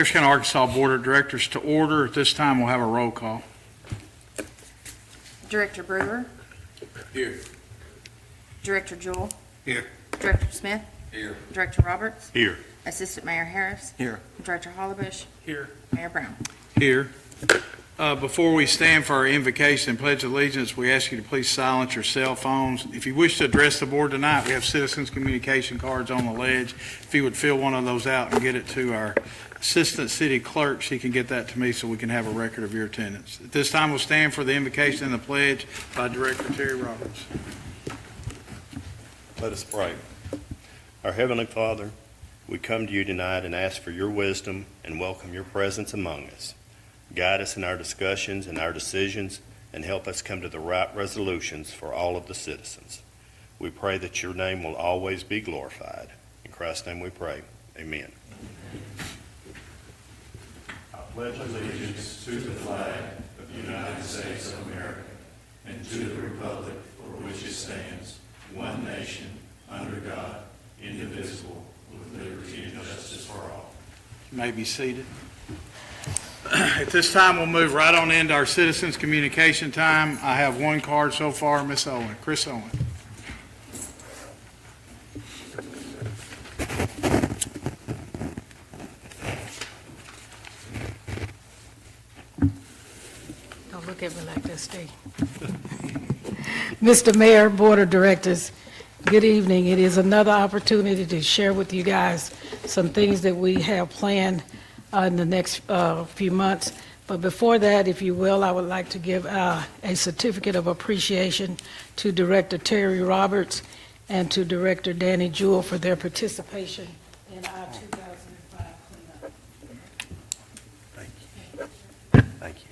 Harris County, Arkansas Board of Directors to order. At this time, we'll have a roll call. Director Brewer. Here. Director Jewell. Here. Director Smith. Here. Director Roberts. Here. Assistant Mayor Harris. Here. Director Hollebush. Here. Mayor Brown. Here. Before we stand for our invocation and pledge allegiance, we ask you to please silence your cell phones. If you wish to address the board tonight, we have citizens communication cards on the ledge. If you would fill one of those out and get it to our Assistant City Clerk, she can get that to me so we can have a record of your attendance. At this time, we'll stand for the invocation and the pledge by Director Terry Roberts. Let us pray. Our Heavenly Father, we come to you tonight and ask for your wisdom and welcome your presence among us. Guide us in our discussions and our decisions and help us come to the right resolutions for all of the citizens. We pray that your name will always be glorified. In Christ's name we pray. Amen. I pledge allegiance to the flag of the United States of America and to the republic for which it stands, one nation, under God, indivisible, with liberty and justice for all. You may be seated. At this time, we'll move right on into our citizens communication time. I have one card so far, Miss Owen, Chris Owen. Don't look at me like that, Steve. Mr. Mayor, Board of Directors, good evening. It is another opportunity to share with you guys some things that we have planned in the next few months. But before that, if you will, I would like to give a certificate of appreciation to Director Terry Roberts and to Director Danny Jewell for their participation in our 2005 cleanup. Thank you. Thank you.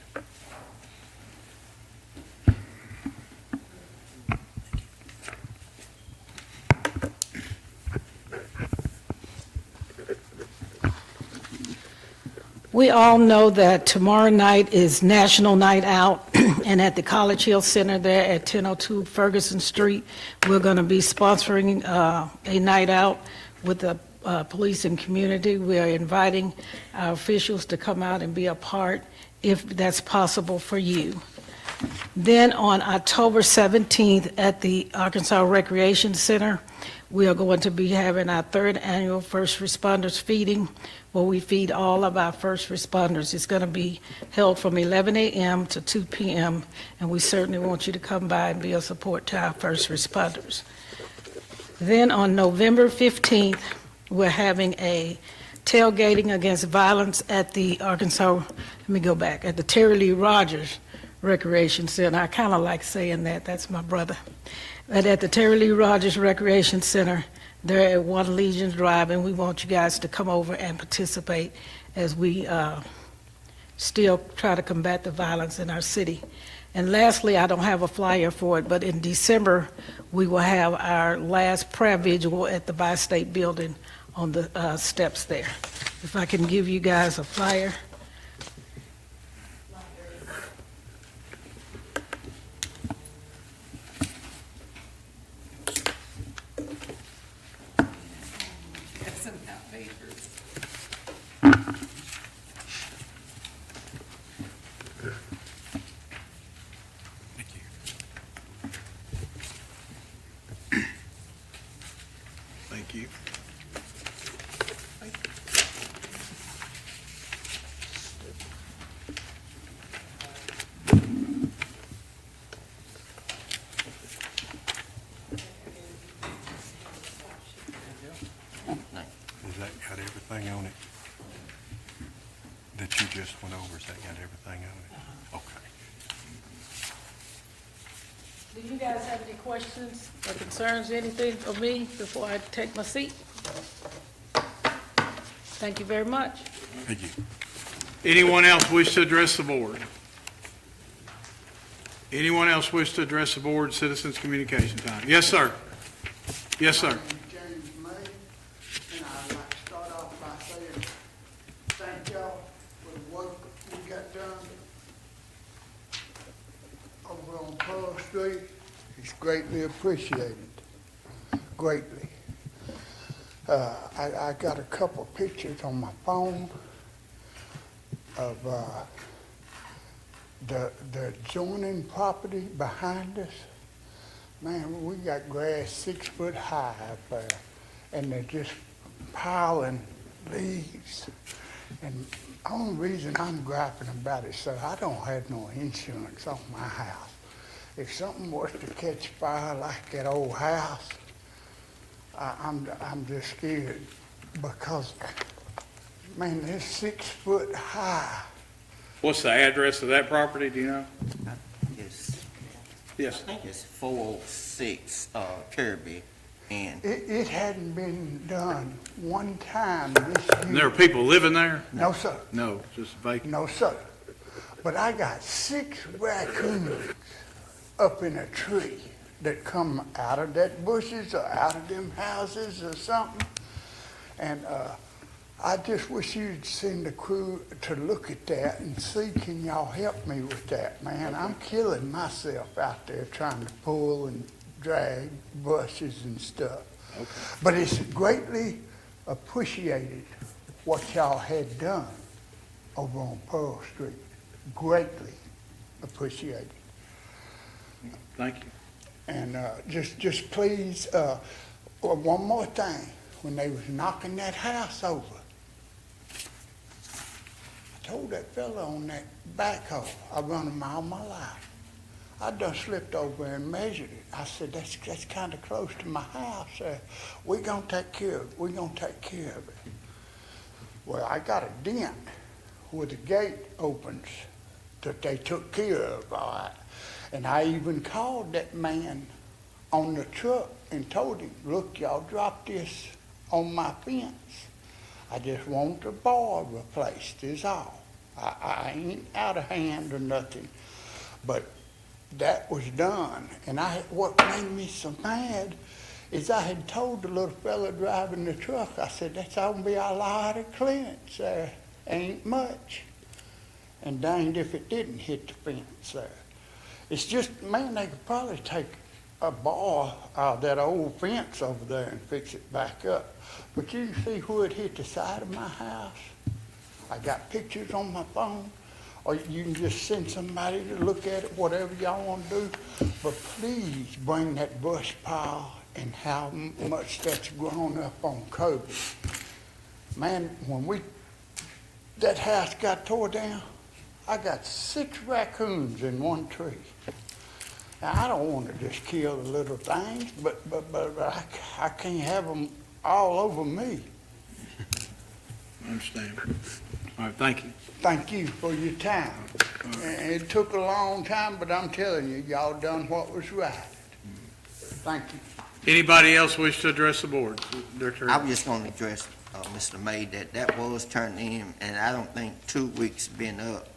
We all know that tomorrow night is National Night Out, and at the College Hill Center there at 1002 Ferguson Street, we're going to be sponsoring a night out with the police and community. We are inviting our officials to come out and be a part, if that's possible for you. Then on October 17th at the Arkansas Recreation Center, we are going to be having our third annual First Responders Feeding, where we feed all of our first responders. It's going to be held from 11 a.m. to 2 p.m., and we certainly want you to come by and be a support to our first responders. Then on November 15th, we're having a tailgating against violence at the at the Terry Lee Rogers Recreation Center. I kind of like saying that. That's my brother. But at the Terry Lee Rogers Recreation Center, they're at 1 Legion Drive, and we want you guys to come over and participate as we still try to combat the violence in our city. And lastly, I don't have a flyer for it, but in December, we will have our last prayer vigil at the Bi-State Building on the steps there. If I can give you guys a flyer. Thank you. Has that got everything on it that you just went over? Has that got everything on it? Okay. Do you guys have any questions or concerns, anything of me before I take my seat? Thank you very much. Thank you. Anyone else wish to address the board? Anyone else wish to address the board, citizens communication time? Yes, sir. Yes, sir. James May, and I'd like to start off by saying thank y'all for the work we got done over on Pearl Street. It's greatly appreciated, greatly. I got a couple pictures on my phone of, the adjoining property behind us. Man, we got grass 6 foot high up there, and they're just piling leaves. And the only reason I'm griping about it, sir, I don't have no insurance on my house. If something was to catch fire like that old house, I'm just scared because, man, they're 6 foot high. What's the address of that property, do you know? It's, I Yes. think it's 406 Kirby, and It hadn't been done one time this And there are year. people living there? No, sir. No, just vacant. No, sir. But I got 6 raccoons up in a tree that come out of that bushes or out of them houses or something. And, I just wish you'd send a crew to look at that and see, can y'all help me with that, man? I'm killing myself out there trying to pull and drag bushes and stuff. But it's greatly appreciated what y'all had done over on Pearl Street. Greatly appreciated. Thank you. And just please, one more thing. When they was knocking that house over, I told that fella on that backhoe, I run him all my life. I done slipped over and measured it. I said, that's kind of close to my house. We're going to take care of it. We're going to take care of it. Well, I got a dent where the gate opens that they took care of, all right. And I even called that man on the truck and told him, look, y'all drop this on my fence. I just want the bar replaced is all. I ain't out of hand or nothing. But that was done. And what made me so mad is I had told the little fella driving the truck, I said, that's gonna be a lot of clearance there. Ain't much. And danged if it didn't hit the fence there. It's just, man, they could probably take a bar out of that old fence over there and fix it back up. But you can see where it hit the side of my house. I got pictures on my phone, or you can just send somebody to look at it, whatever y'all want to do. But please bring that brush pile and how much that's grown up on Kirby. Man, when that house got tore down, I got 6 raccoons in one tree. Now, I don't want to just kill the little things, but I can't have them all over me. I understand. All right, thank you. Thank you for your time. And it took a long time, but I'm telling you, y'all done what was right. Thank you. Anybody else wish to address the board? Director? I just want to address, Mr. May, that was turned in, and I don't think 2 weeks been up.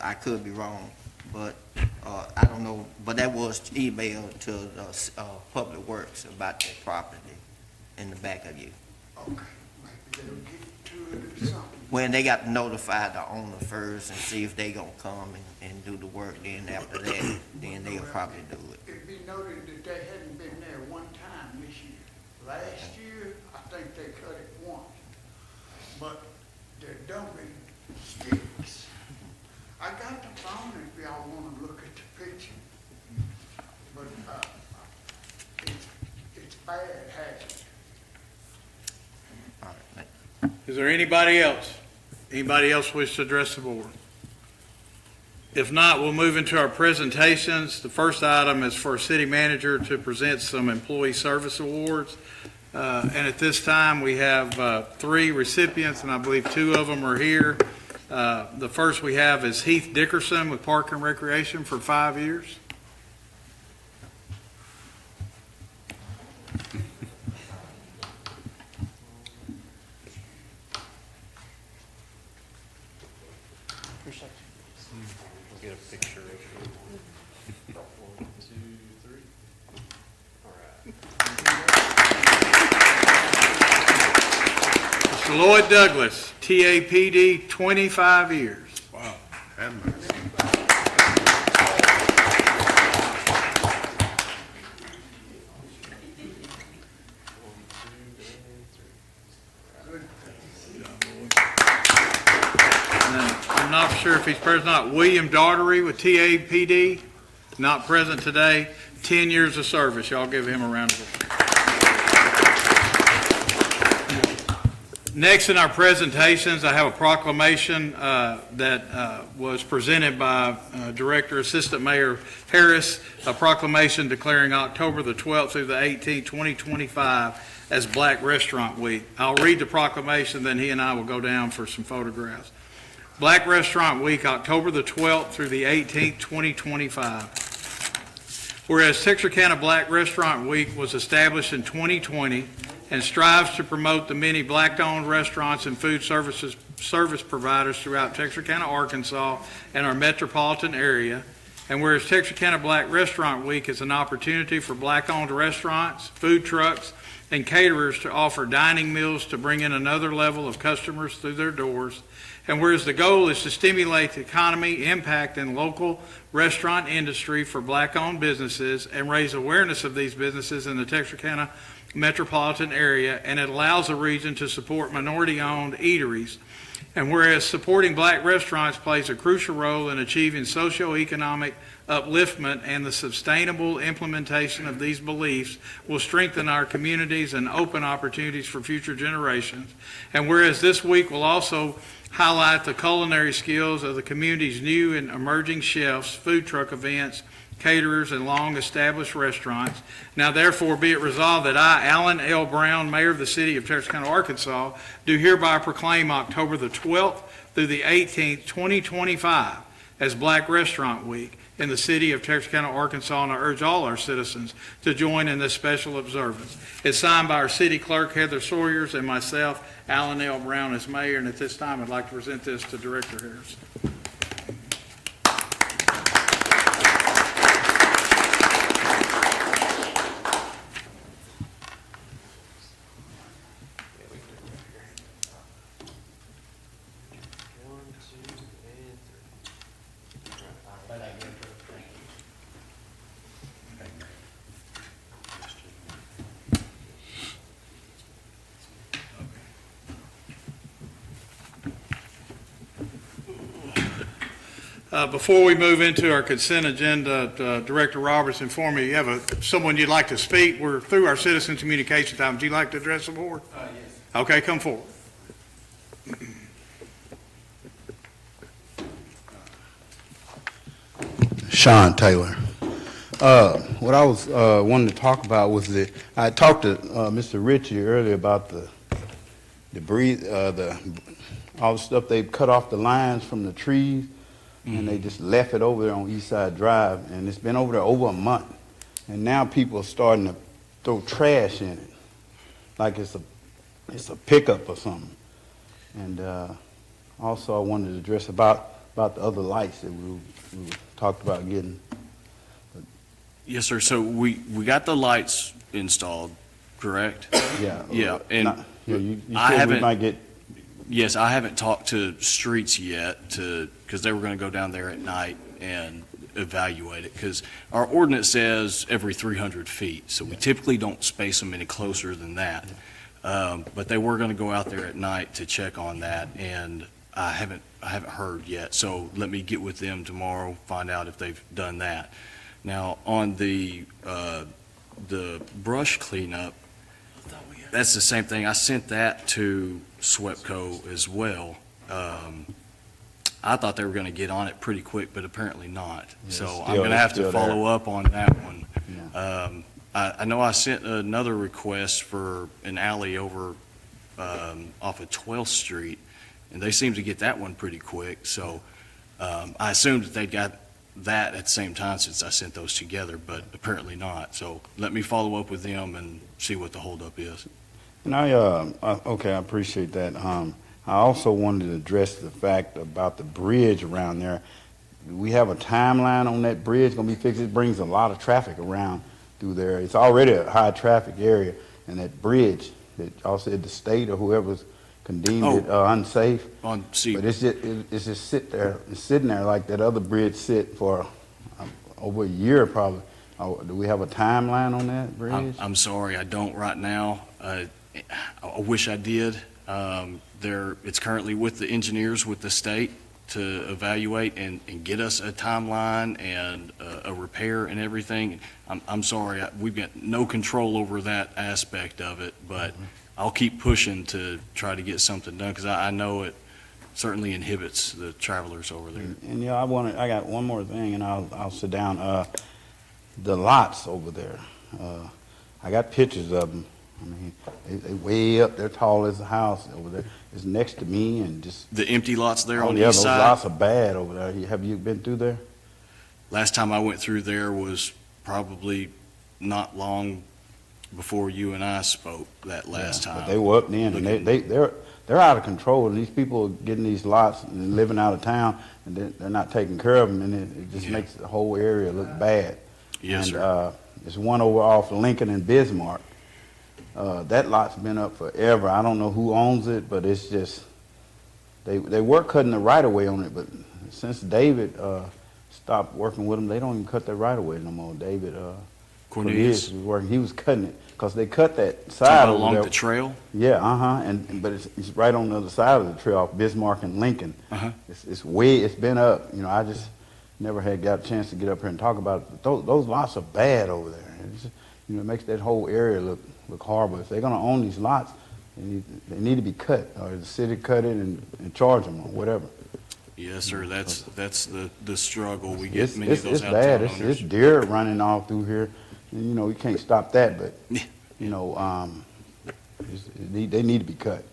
I could be wrong, but I don't know, but that was emailed to the Public Works about that property in the back of you. Okay, maybe they'll get to it or something. When they got to notify the owner first and see if they gonna come and do the work, then after that, then they'll probably do it. It'd be noted that they hadn't been there one time this year. Last year, I think they cut it once. But they're dumping sticks. I got the phone if y'all wanna look at the picture. But, it's bad hazard. All right, Is there anybody else? Anybody else wish to address the board? If not, we'll move into our presentations. The first item is for city manager to present some employee service awards. And at this time, we have 3 recipients, and I believe 2 of them are here. The first we have is Heath Dickerson with Park and Recreation for 5 years. We'll get a picture of it. 1, 2, 3. All right. Mr. Lloyd Douglas, TAPD, 25 years. Wow. Have mercy. And then I'm not sure if he's present or not. William Daughtery with TAPD, not present today. 10 years of service. Y'all give him a round of applause. Next in our presentations, I have a proclamation that was presented by Director Assistant Mayor Harris, a proclamation declaring October the 12th through the 18th, 2025 as Black Restaurant Week. I'll read the proclamation, then he and I will go down for some photographs. Black Restaurant Week, October the 12th through the 18th, 2025. Whereas Texarkana Black Restaurant Week was established in 2020 and strives to promote the many black-owned restaurants and food service providers throughout Texarkana, Arkansas, and our metropolitan area. And whereas Texarkana Black Restaurant Week is an opportunity for black-owned restaurants, food trucks, and caterers to offer dining meals to bring in another level of customers through their doors. And whereas the goal is to stimulate the economy, impact in local restaurant industry for black-owned businesses and raise awareness of these businesses in the Texarkana metropolitan area, and it allows the region to support minority-owned eateries. And whereas supporting black restaurants plays a crucial role in achieving socioeconomic upliftment and the sustainable implementation of these beliefs will strengthen our communities and open opportunities for future generations. And whereas this week will also highlight the culinary skills of the community's new and emerging chefs, food truck events, caterers, and long-established restaurants. Now therefore be it resolved that I, Alan L. Brown, Mayor of the City of Texarkana, Arkansas, do hereby proclaim October the 12th through the 18th, 2025 as Black Restaurant Week in the City of Texarkana, Arkansas, and I urge all our citizens to join in this special observance. It's signed by our City Clerk, Heather Sawyers, and myself, Alan L. Brown, as Mayor, and at this time, I'd like to present this to Director Harris. One, two, and three. Before we move into our consent agenda, Director Roberts informed me you have someone you'd like to speak. We're through our citizen communication time. Would you like to address the board? Yes. Okay, come forward. Sean Taylor. What I was wanting to talk about was that I talked to Mr. Ritchie earlier about the debris, all the stuff they cut off the lines from the trees, and they just left it over there on East Side Drive, and it's been over there over a month, and now people are starting to throw trash in it, like it's a pickup or something. And also I wanted to address about the other lights that we talked about getting. Yes, sir. So we got the lights installed, correct? Yeah. Yeah, and you I said we haven't- might get. Yes, I haven't talked to Streets yet because they were going to go down there at night and evaluate it, because our ordinance says every 300 feet, so we typically don't space them any closer than that. But they were going to go out there at night to check on that, and I haven't heard yet. So let me get with them tomorrow, find out if they've done that. Now, on the brush cleanup, that's the same thing. I sent that to SWEPCO as well. I thought they were going to get on it pretty quick, but apparently not. Yeah, So it's I'm going to have to still follow there. up on that one. Yeah. I know I sent another request for an alley over off of 12th Street, and they seem to get that one pretty quick. So I assumed that they got that at the same time since I sent those together, but apparently not. So let me follow up with them and see what the holdup is. And okay, I appreciate that. I also wanted to address the fact about the bridge around there. We have a timeline on that bridge going to be fixed. It brings a lot of traffic around through there. It's already a high traffic area, and that bridge that y'all said the state or whoever's condemned it unsafe. On see, But it's just sitting there like that other bridge sit for over a year probably. Do we have a timeline on that bridge? I'm sorry, I don't right now. I wish I did. It's currently with the engineers with the state to evaluate and get us a timeline and a repair and everything. I'm sorry, we've got no control over that aspect of it, but I'll keep pushing to try to get something done, because I know it certainly inhibits the travelers over there. And I got one more thing, and I'll sit down. The lots over there, I got pictures of them. I mean, they way up, they're tall as a house over there. It's next to me and just. The empty lots there Oh, on yeah, the east those side, lots are bad over there. Have you been through there? last time I went through there was probably not long before you and I spoke that last Yeah, time. But they were up then, and they're out of control. And these people are getting these lots and living out of town, and they're not taking care of them, and it just Yeah. makes the whole area look bad. Yes, And, sir. there's one over off Lincoln and Bismarck. That lot's been up forever. I don't know who owns it, but it's just, they were cutting the right of way on it, but since David, stopped working with them, they don't even cut their right of way no more. David, Cornelius, was working, he was cutting it, because they cut that talking side about over along there. the trail? Yeah, but it's right on the other side of the trail, off Bismarck and Lincoln. Uh-huh. It's been up, I just never had got a chance to get up here and talk about it. But those lots are bad over there. It's, it makes that whole area look horrible. If they're gonna own these lots, they need to be cut, or the city cut it and charge them, or whatever. Yes, sir, that's the struggle. We get many It's of those bad. out-of-town It's owners. deer running all through here, and, you can't stop that, but, Yeah. they need to be cut.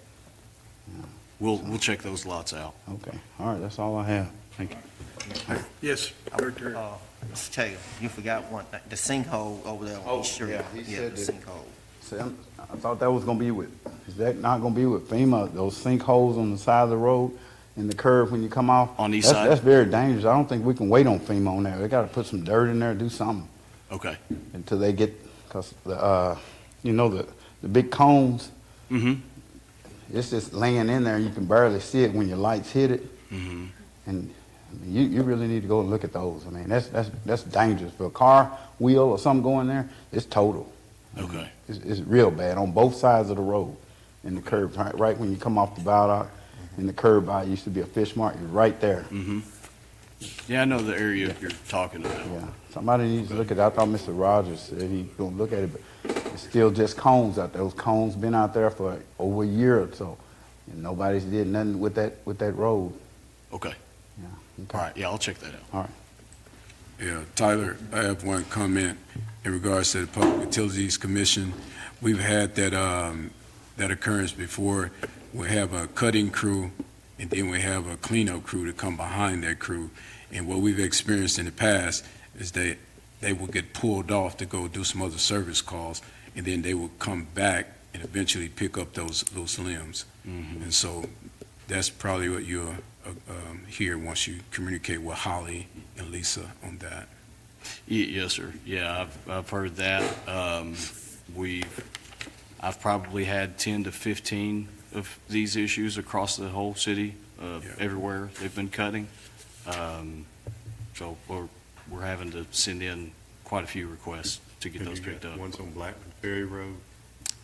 We'll check those lots out. Okay, all right, that's all I have. Thank you. Yes, Director. Mr. Taylor, you forgot one thing, the sinkhole over there on East Street. yeah, he said the that- sinkhole. See, I thought that was gonna be is that not gonna be with FEMA, those sinkholes on the side of the road and the curve when you come off? On the east That's- side? That's very dangerous. I don't think we can wait on FEMA on that. They gotta put some dirt in there, do something Okay. until they get, cause the big cones, Mm-hmm. it's just laying in there and you can barely see it when your lights hit it. Mm-hmm. And I mean, you really need to go and look at those. I mean, that's dangerous. For a car wheel or something going there, it's total. Okay. It's real bad on both sides of the road in the curb, right when you come off the viaduct, in the curb out, used to be a fish market, right there. Mm-hmm. Yeah, I know the area you're talking about. Yeah, somebody needs to look at it. I thought Mr. Rogers said he's gonna look at it, but it's still just cones out there. Those cones been out there for over a year or so, and nobody's did nothing with that road. Okay. Yeah. Okay. All right, yeah, I'll check that out. Yeah, Tyler, I have one comment in regards to the Public Utilities Commission. We've had that occurrence before. We have a cutting crew, and then we have a cleanup crew to come behind that crew. And what we've experienced in the past is that they will get pulled off to go do some other service calls, and then they will come back and eventually pick up those limbs. Mhm. And so that's probably what you'll hear once you communicate with Holly and Lisa on that. Yes, sir. Yeah, I've heard that. I've probably had 10 to 15 of these issues across the whole city, Yeah. everywhere they've been cutting. So we're having to send in quite a few requests to get those picked up. One's on Blackman Ferry Road.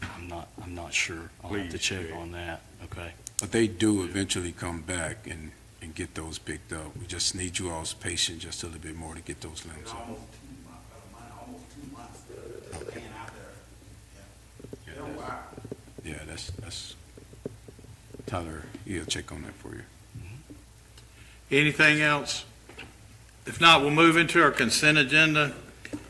I'm not sure. I'll have to Please check check. on that. Okay. But they do eventually come back and get those picked up. We just need you all's patience just a little bit more to get those limbs up. Yeah, that's, Tyler, he'll check on that for you. Anything else? If not, we'll move into our consent agenda.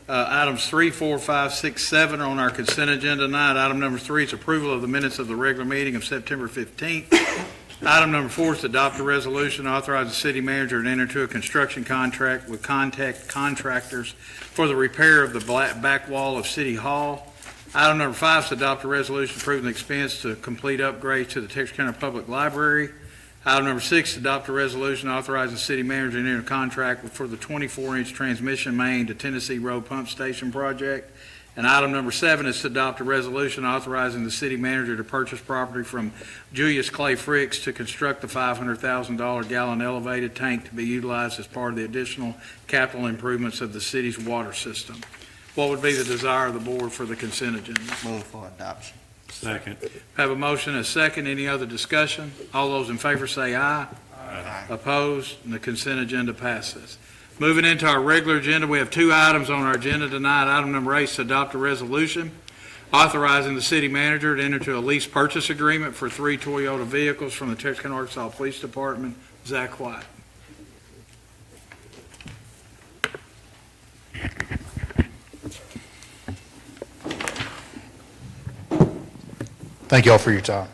Items 3, 4, 5, 6, 7 are on our consent agenda tonight. Item number 3 is approval of the minutes of the regular meeting of September 15th. Item number 4 is to adopt a resolution authorizing the city manager to enter into a construction contract with Contact Contractors for the repair of the back wall of City Hall. Item number 5 is to adopt a resolution approving the expense to complete upgrades to the Texarkana Public Library. Item number 6 is to adopt a resolution authorizing the city manager to enter a contract for the 24-inch transmission main to Tennessee Road Pump Station project. And item number 7 is to adopt a resolution authorizing the city manager to purchase property from Julius Clay Fricks to construct the $500,000 gallon elevated tank to be utilized as part of the additional capital improvements of the city's water system. What would be the desire of the board for the consent agenda? Move for adoption. Second. Have a motion and a second. Any other discussion? All those in favor say aye. Opposed? And the consent agenda passes. Moving into our regular agenda, we have two items on our agenda tonight. Item number 8 is to adopt a resolution authorizing the city manager to enter into a lease purchase agreement for 3 Toyota vehicles from the Texarkana, Arkansas Police Department. Zach White. Thank you all for your time.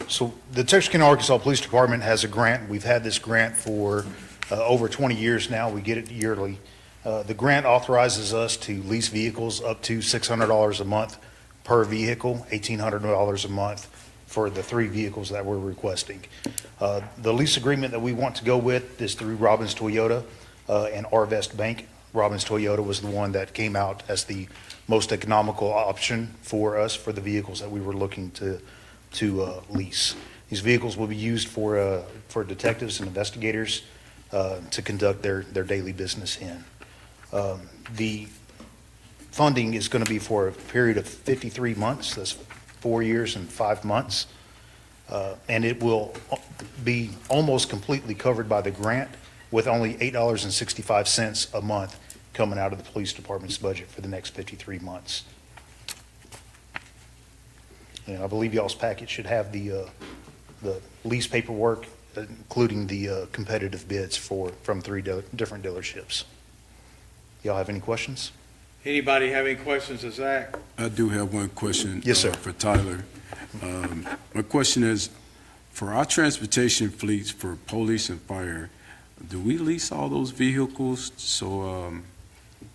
So the Texarkana, Arkansas Police Department has a grant. We've had this grant for over 20 years now. We get it yearly. The grant authorizes us to lease vehicles up to $600 a month per vehicle, $1,800 a month for the 3 vehicles that we're requesting. The lease agreement that we want to go with is through Robbins Toyota and Arvest Bank. Robbins Toyota was the one that came out as the most economical option for us for the vehicles that we were looking to lease. These vehicles will be used for detectives and investigators to conduct their daily business in. The funding is going to be for a period of 53 months. That's 4 years and 5 months. And it will be almost completely covered by the grant with only $8.65 a month coming out of the police department's budget for the next 53 months. And I believe y'all's package should have the lease paperwork, including the competitive bids from 3 different dealerships. Y'all have any questions? Anybody have any questions of Zach? I do have one question. Yes, sir. For Tyler. My question is, for our transportation fleets for police and fire, do we lease all those vehicles? So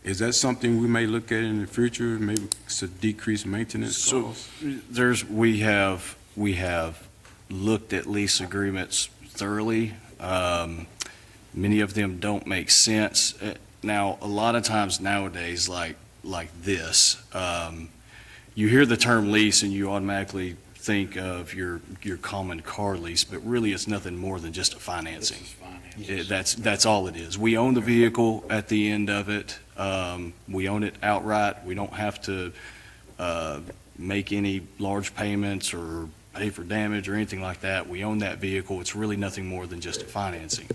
is that something we may look at in the future, maybe to decrease maintenance So costs? we have looked at lease agreements thoroughly. Many of them don't make sense. Now, a lot of times nowadays, like this, you hear the term lease and you automatically think of your common car lease, but really it's nothing more than just a financing. That's all it is. We own the vehicle at the end of it. We own it outright. We don't have to make any large payments or pay for damage or anything like that. We own that vehicle. It's really nothing more than just a financing.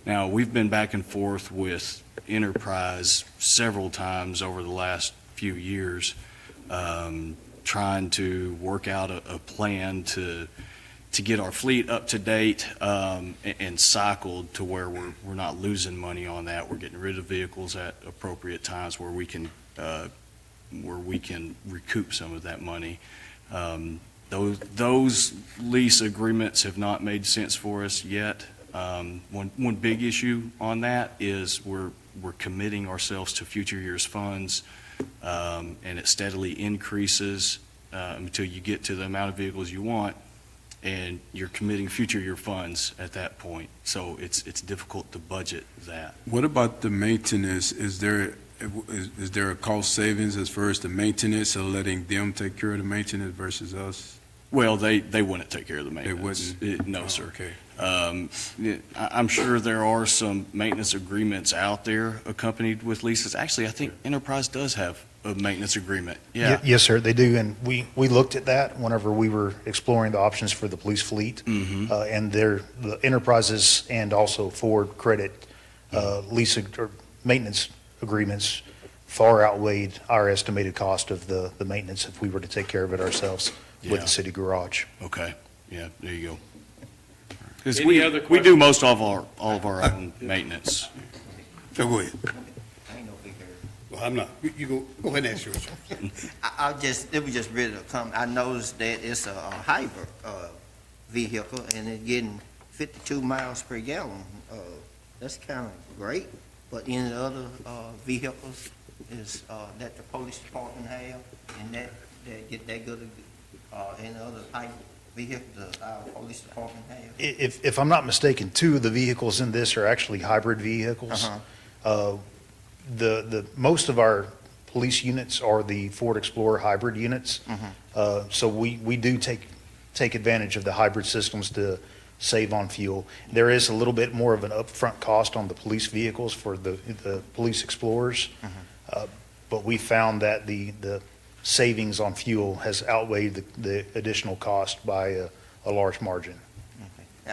Now, we've been back and forth with Enterprise several times over the last few years, trying to work out a plan to get our fleet up to date and cycled to where we're not losing money on that. We're getting rid of vehicles at appropriate times where we can recoup some of that money. Those lease agreements have not made sense for us yet. One big issue on that is we're committing ourselves to future years' funds, and it steadily increases until you get to the amount of vehicles you want, and you're committing future year funds at that point. So it's difficult to budget that. What about the maintenance? Is there a cost savings as far as the maintenance of letting them take care of the maintenance versus us? Well, they wouldn't take care of the They maintenance. wouldn't? No, sir. Okay. I'm sure there are some maintenance agreements out there accompanied with leases. Actually, I think Enterprise does have a maintenance agreement. Yeah. Yes, sir, they do, and we looked at that whenever we were exploring the options for the police fleet. And the Enterprises and also Ford Credit lease or maintenance agreements far outweighed our estimated cost of the maintenance if we were to take care of it ourselves with Yeah. the city garage. Okay. Yeah, there you go. Because Any we other do questions? most of all of our own maintenance. So go ahead. I ain't no big hurry. Well, I'm not. You go ahead and ask yours. It was just ready to come. I noticed that it's a hybrid vehicle and it's getting 52 miles per gallon. That's kind of great, but any other vehicles is that the police department have and that get that good, any other hybrid vehicles that our police department have? If I'm not mistaken, 2 of the vehicles in this are actually hybrid vehicles. The most of our police units are the Ford Explorer hybrid units. So we do take advantage of the hybrid systems to save on fuel. There is a little bit more of an upfront cost on the police vehicles for the police Explorers. But we found that the savings on fuel has outweighed the additional cost by a large margin.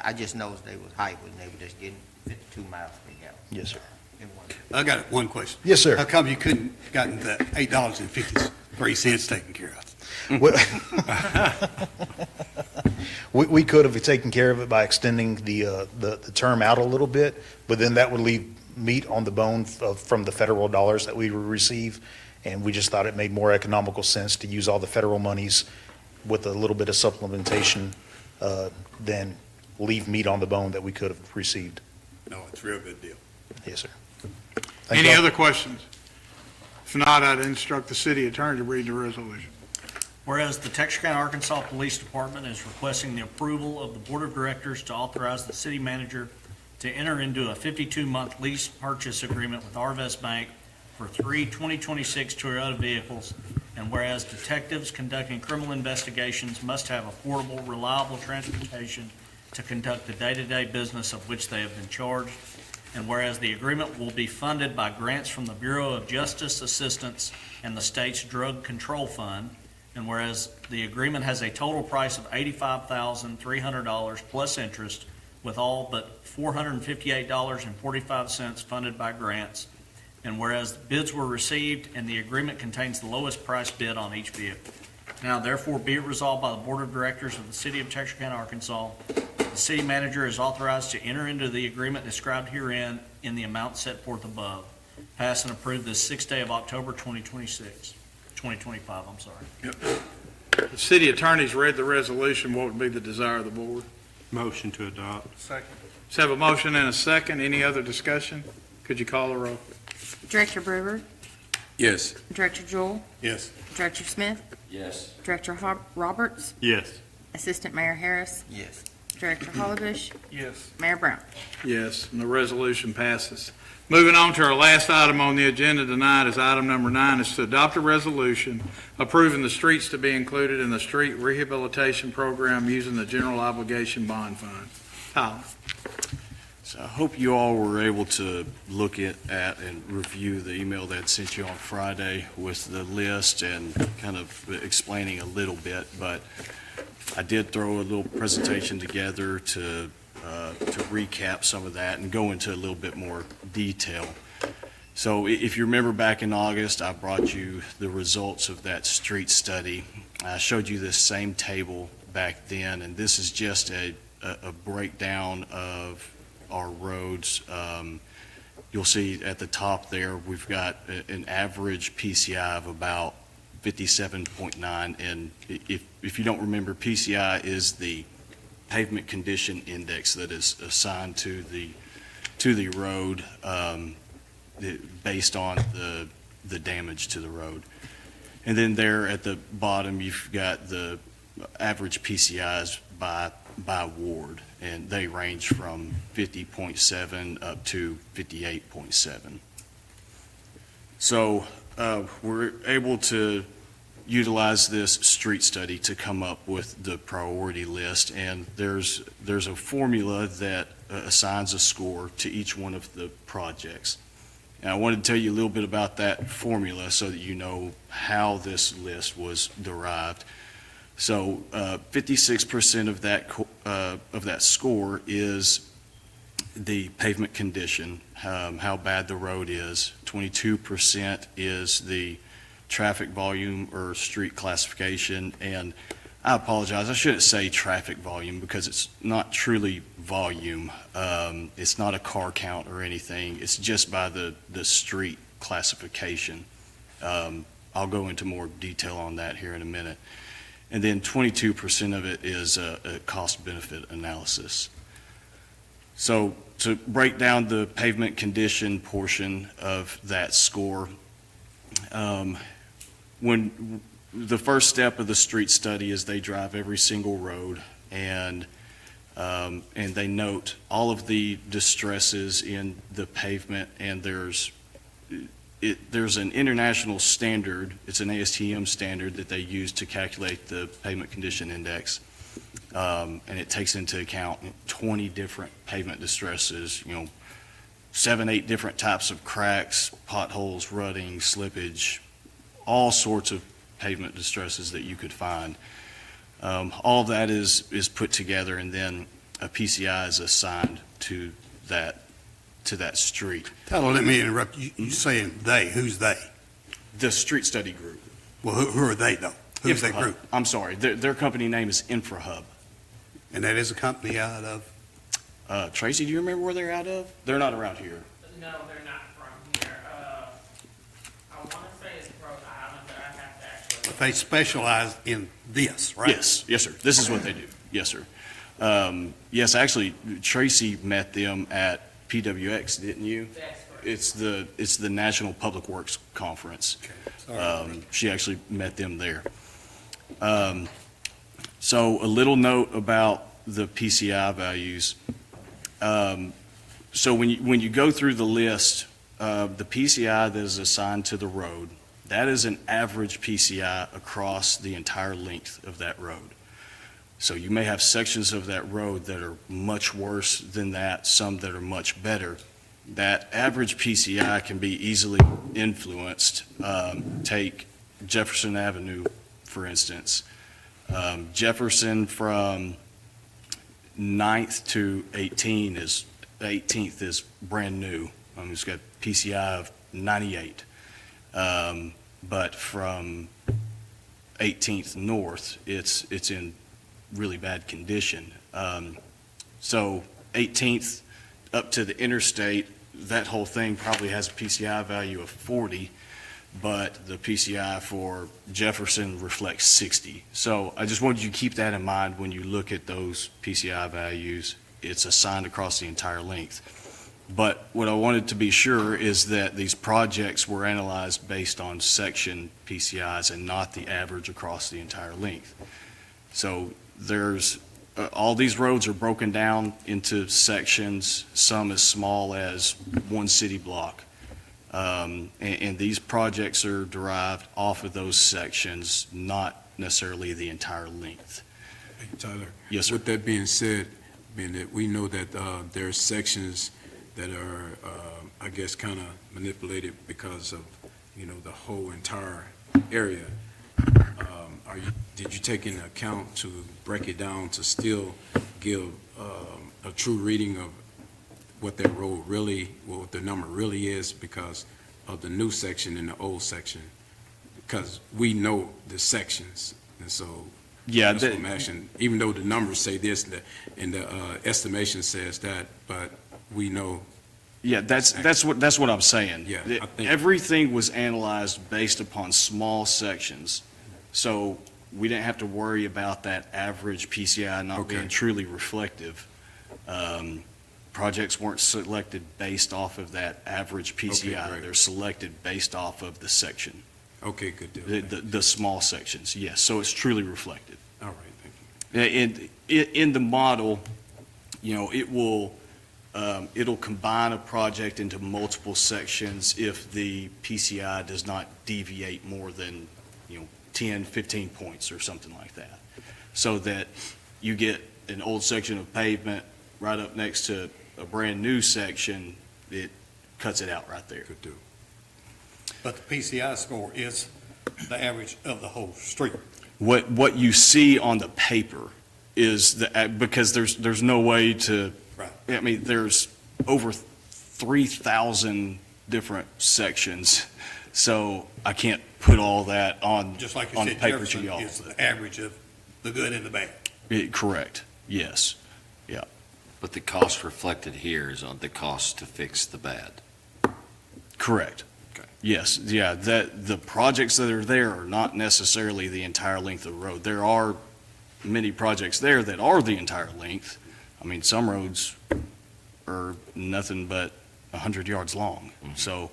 I just noticed they was hyper and they were just getting 52 miles per gallon. Yes, sir. It wasn't- I got one question. Yes, sir. How come you couldn't gotten the $8.53 taken care of? We could have taken care of it by extending the term out a little bit, but then that would leave meat on the bone from the federal dollars that we would receive. And we just thought it made more economical sense to use all the federal monies with a little bit of supplementation than leave meat on the bone that we could have received. No, it's a real good deal. Yes, sir. Thank Any you all. other questions? If not, I'd instruct the city attorney to read the resolution. Whereas the Texarkana, Arkansas Police Department is requesting the approval of the Board of Directors to authorize the city manager to enter into a 52-month lease purchase agreement with Arvest Bank for 3 2026 Toyota vehicles, and whereas detectives conducting criminal investigations must have affordable, reliable transportation to conduct the day-to-day business of which they have been charged, and whereas the agreement will be funded by grants from the Bureau of Justice Assistance and the state's Drug Control Fund, and whereas the agreement has a total price of $85,300 plus interest, with all but $458.45 funded by grants, and whereas bids were received and the agreement contains the lowest price bid on each vehicle. Now therefore be it resolved by the Board of Directors of the City of Texarkana, Arkansas, the city manager is authorized to enter into the agreement described herein in the amount set forth above. Pass and approve this 6th day of October 2025, I'm sorry. The city attorney's read the resolution. What would be the desire of the board? Motion to adopt. Second. Let's have a motion and a second. Any other discussion? Could you call the roll? Director Brewer, Yes. Director Jewell, Yes. Director Smith, Yes. Director Roberts, Yes. Assistant Mayor Harris, Yes. Director Hollibush, Yes. Mayor Brown. Yes, and the resolution passes. Moving on to our last item on the agenda tonight is item number 9, is to adopt a resolution approving the streets to be included in the street rehabilitation program using the general obligation bond fund. Tyler? So I hope you all were able to look at and review the email that I sent you on Friday with the list and kind of explaining a little bit, but I did throw a little presentation together to recap some of that and go into a little bit more detail. So if you remember back in August, I brought you the results of that street study. I showed you this same table back then, and this is just a breakdown of our roads. You'll see at the top there, we've got an average PCI of about 57.9, and if you don't remember, PCI is the pavement condition index that is assigned to the road based on the damage to the road. And then there at the bottom, you've got the average PCIs by ward, and they range from 50.7 up to 58.7. So we're able to utilize this street study to come up with the priority list, and there's a formula that assigns a score to each one of the projects. And I wanted to tell you a little bit about that formula so that you know how this list was derived. So 56% of that score is the pavement condition, how bad the road is. 22% is the traffic volume or street classification, and I apologize, I shouldn't say traffic volume because it's not truly volume. It's not a car count or anything. It's just by the street classification. I'll go into more detail on that here in a minute. And then 22% of it is a cost-benefit analysis. So to break down the pavement condition portion of that score, when the first step of the street study is they drive every single road and they note all of the distresses in the pavement, and there's an international standard, it's an ASTM standard that they use to calculate the pavement condition index. And it takes into account 20 different pavement distresses, 7-8 different types of cracks, potholes, rutting, slippage, all sorts of pavement distresses that you could find. All of that is put together, and then a PCI is assigned to that street. Tyler, let me interrupt you. You saying they, who's they? The street study group. Well, who are they though? Who's that InfraHub. group? I'm sorry, their company name is InfraHub. And that is a company out of, Tracy, do you remember where they're out of? They're not around here. No, they're not from here. I want to say it's Rhode Island, but I have to actually. but they specialize in this, right? Yes, sir. This is what they do. Yes, sir. Yes, actually, Tracy met them at PWX, didn't you? That's correct. It's the National Public Works Conference. Sorry. She actually met them there. So a little note about the PCI values. So when you go through the list, the PCI that is assigned to the road, that is an average PCI across the entire length of that road. So you may have sections of that road that are much worse than that, some that are much better. That average PCI can be easily influenced. Take Jefferson Avenue, for instance. Jefferson from 9th to 18th is brand new. It's got PCI of 98. But from 18th north, it's in really bad condition. So 18th up to the interstate, that whole thing probably has a PCI value of 40, but the PCI for Jefferson reflects 60. So I just wanted you to keep that in mind when you look at those PCI values. It's assigned across the entire length. But what I wanted to be sure is that these projects were analyzed based on section PCIs and not the average across the entire length. So there's all these roads are broken down into sections, some as small as one city block. And these projects are derived off of those sections, not necessarily the entire length. Hey, Tyler? Yes, sir. With that being said, being that we know that there are sections that are, I guess, kind of manipulated because of, the whole entire area. Did you take into account to break it down to still give a true reading of what that road really, what the number really is because of the new section and the old section? Because we know the sections, and so Yeah, that's what I'm asking. Even though the numbers say this and the estimation says that, but we know. Yeah, that's what I'm saying. Yeah, I think- Everything was analyzed based upon small sections. So we didn't have to worry about that average PCI not being Okay. truly reflective. Projects weren't selected based off of that average PCI. great. They're selected based off of the section, Okay, good deal. the small sections, yes. So it's truly reflective. All right, thank you. In the model, it'll combine a project into multiple sections if the PCI does not deviate more than, 10, 15 points or something like that. So that you get an old section of pavement right up next to a brand-new section, it cuts it out right there. Good deal. but the PCI score is the average of the whole street. What you see on the paper is because there's no way to. Right. I mean, there's over 3,000 different sections, so I can't put all that on Just like you on the said, paper to Jefferson y'all. is the average of the good and the bad. Correct. Yes. But the cost reflected here is on the cost to fix the bad. Correct. Okay. Yes. Yeah. That the projects that are there are not necessarily the entire length of the road. There are many projects there that are the entire length. I mean, some roads are nothing but 100 yards long. So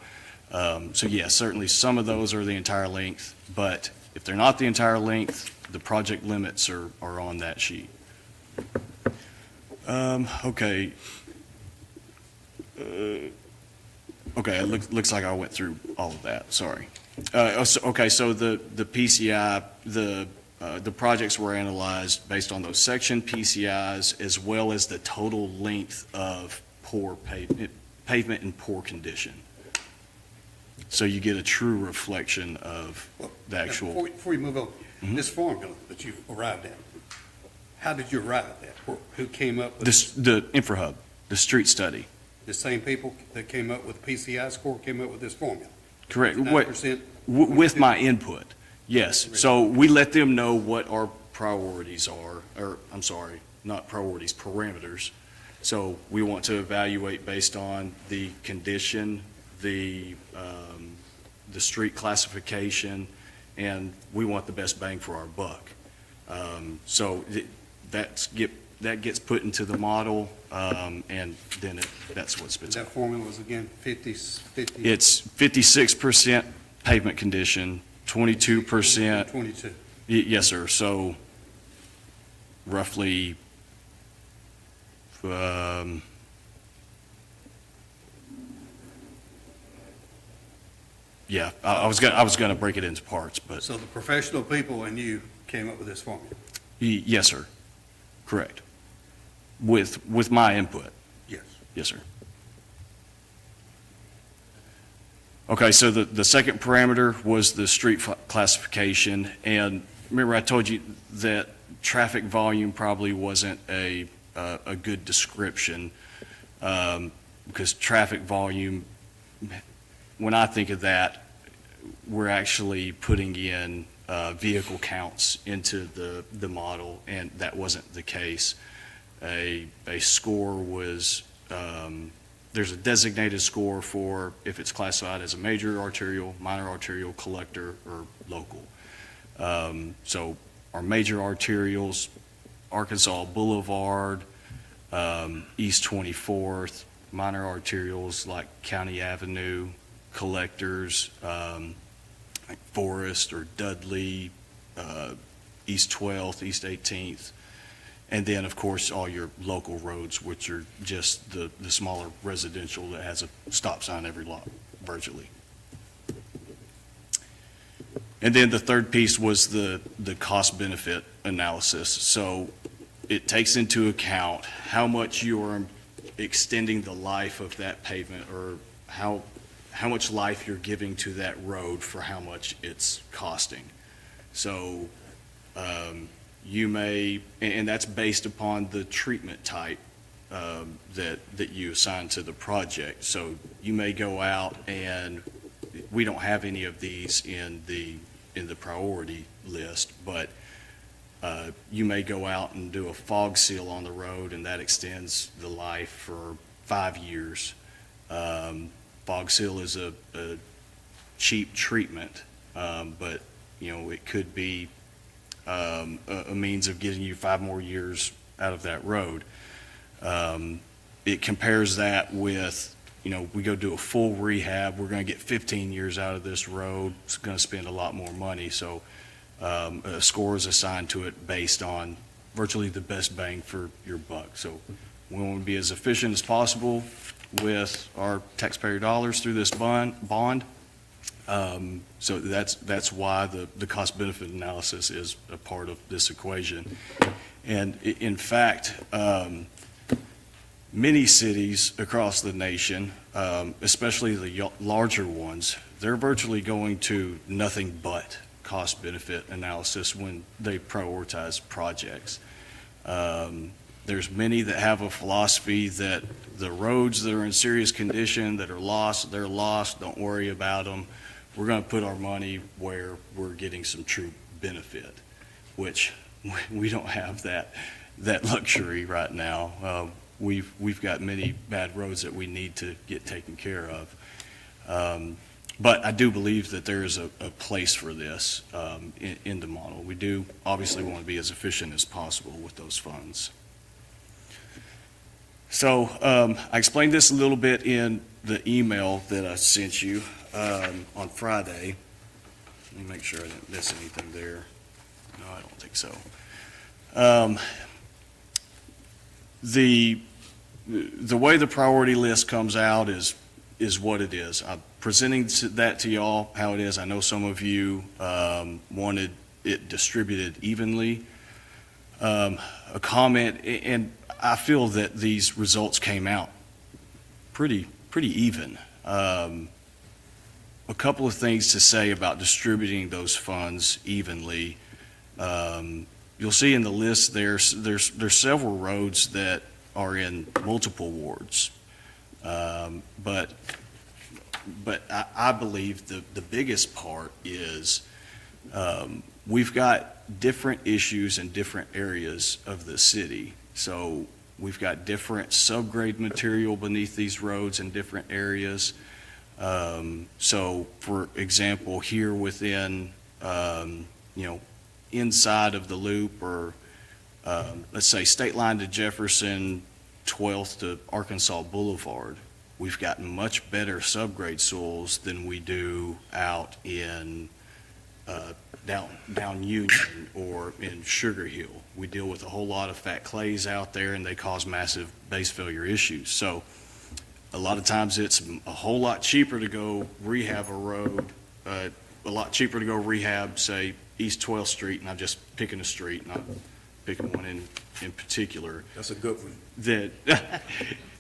yes, certainly some of those are the entire length, but if they're not the entire length, the project limits are on that sheet. Okay. Okay, it looks like I went through all of that, sorry. So the PCI, the projects were analyzed based on those section PCIs as well as the total length of poor pavement in poor condition. So you get a true reflection of Well, the now, actual. Before you move on, Mhm. this formula that you arrived at, How did you arrive at that? Who came up with The InfraHub, the street study. the same people that came up with the PCI score, came up with this formula? Correct. 9%? With my input, yes. So we let them know what our priorities are, or, I'm sorry, not priorities, parameters. So we want to evaluate based on the condition, the street classification, and we want the best bang for our buck. So that gets put into the model, and then that's what spits out. That formula was again 50? It's 56% pavement condition, 22%. 22. Yes, sir. So roughly, yeah, I was gonna break it into parts, but So the professional people and you came up with this formula? yes, sir. Correct. With my input. Yes. Yes, sir. Okay, so the second parameter was the street classification, and remember I told you that traffic volume probably wasn't a good description, because traffic volume, when I think of that, we're actually putting in vehicle counts into the model, and that wasn't the case. A score was, there's a designated score for if it's classified as a major arterial, minor arterial, collector, or local. So our major arterials, Arkansas Boulevard, East 24th, minor arterials like County Avenue, collectors, like Forest or Dudley, East 12th, East 18th, and then, of course, all your local roads, which are just the smaller residential that has a stop sign every lot, virtually. And then the third piece was the cost-benefit analysis. So it takes into account how much you're extending the life of that pavement, or how much life you're giving to that road for how much it's costing. So you may, and that's based upon the treatment type that you assign to the project. So you may go out, and we don't have any of these in the priority list, but you may go out and do a fog seal on the road, and that extends the life for 5 years. Fog seal is a cheap treatment, but it could be a means of getting you 5 more years out of that road. It compares that with, we go do a full rehab, we're going to get 15 years out of this road, it's going to spend a lot more money. So a score is assigned to it based on virtually the best bang for your buck. So we want to be as efficient as possible with our taxpayer dollars through this bond. So that's why the cost-benefit analysis is a part of this equation. And in fact, many cities across the nation, especially the larger ones, they're virtually going to nothing but cost-benefit analysis when they prioritize projects. There's many that have a philosophy that the roads that are in serious condition, that are lost, they're lost, don't worry about them. We're going to put our money where we're getting some true benefit, which we don't have that luxury right now. We've got many bad roads that we need to get taken care of. But I do believe that there is a place for this in the model. We do obviously want to be as efficient as possible with those funds. So I explained this a little bit in the email that I sent you on Friday. Let me make sure I didn't miss anything there. No, I don't think so. The way the priority list comes out is what it is. I'm presenting that to y'all how it is. I know some of you wanted it distributed evenly. A comment, and I feel that these results came out pretty even. A couple of things to say about distributing those funds evenly. you'll see in the list, there's several roads that are in multiple wards. But I believe the biggest part is, we've got different issues in different areas of the city. So we've got different subgrade material beneath these roads in different areas. So, for example, here within, inside of the loop, or, let's say, State Line to Jefferson, 12th to Arkansas Boulevard, we've gotten much better subgrade soils than we do out in, down Union or in Sugar Hill. We deal with a whole lot of fat clays out there, and they cause massive base failure issues. So a lot of times it's a whole lot cheaper to go rehab a road, a lot cheaper to go rehab, say, East 12th Street, and I'm just picking a street, not picking one in particular. That's a good one.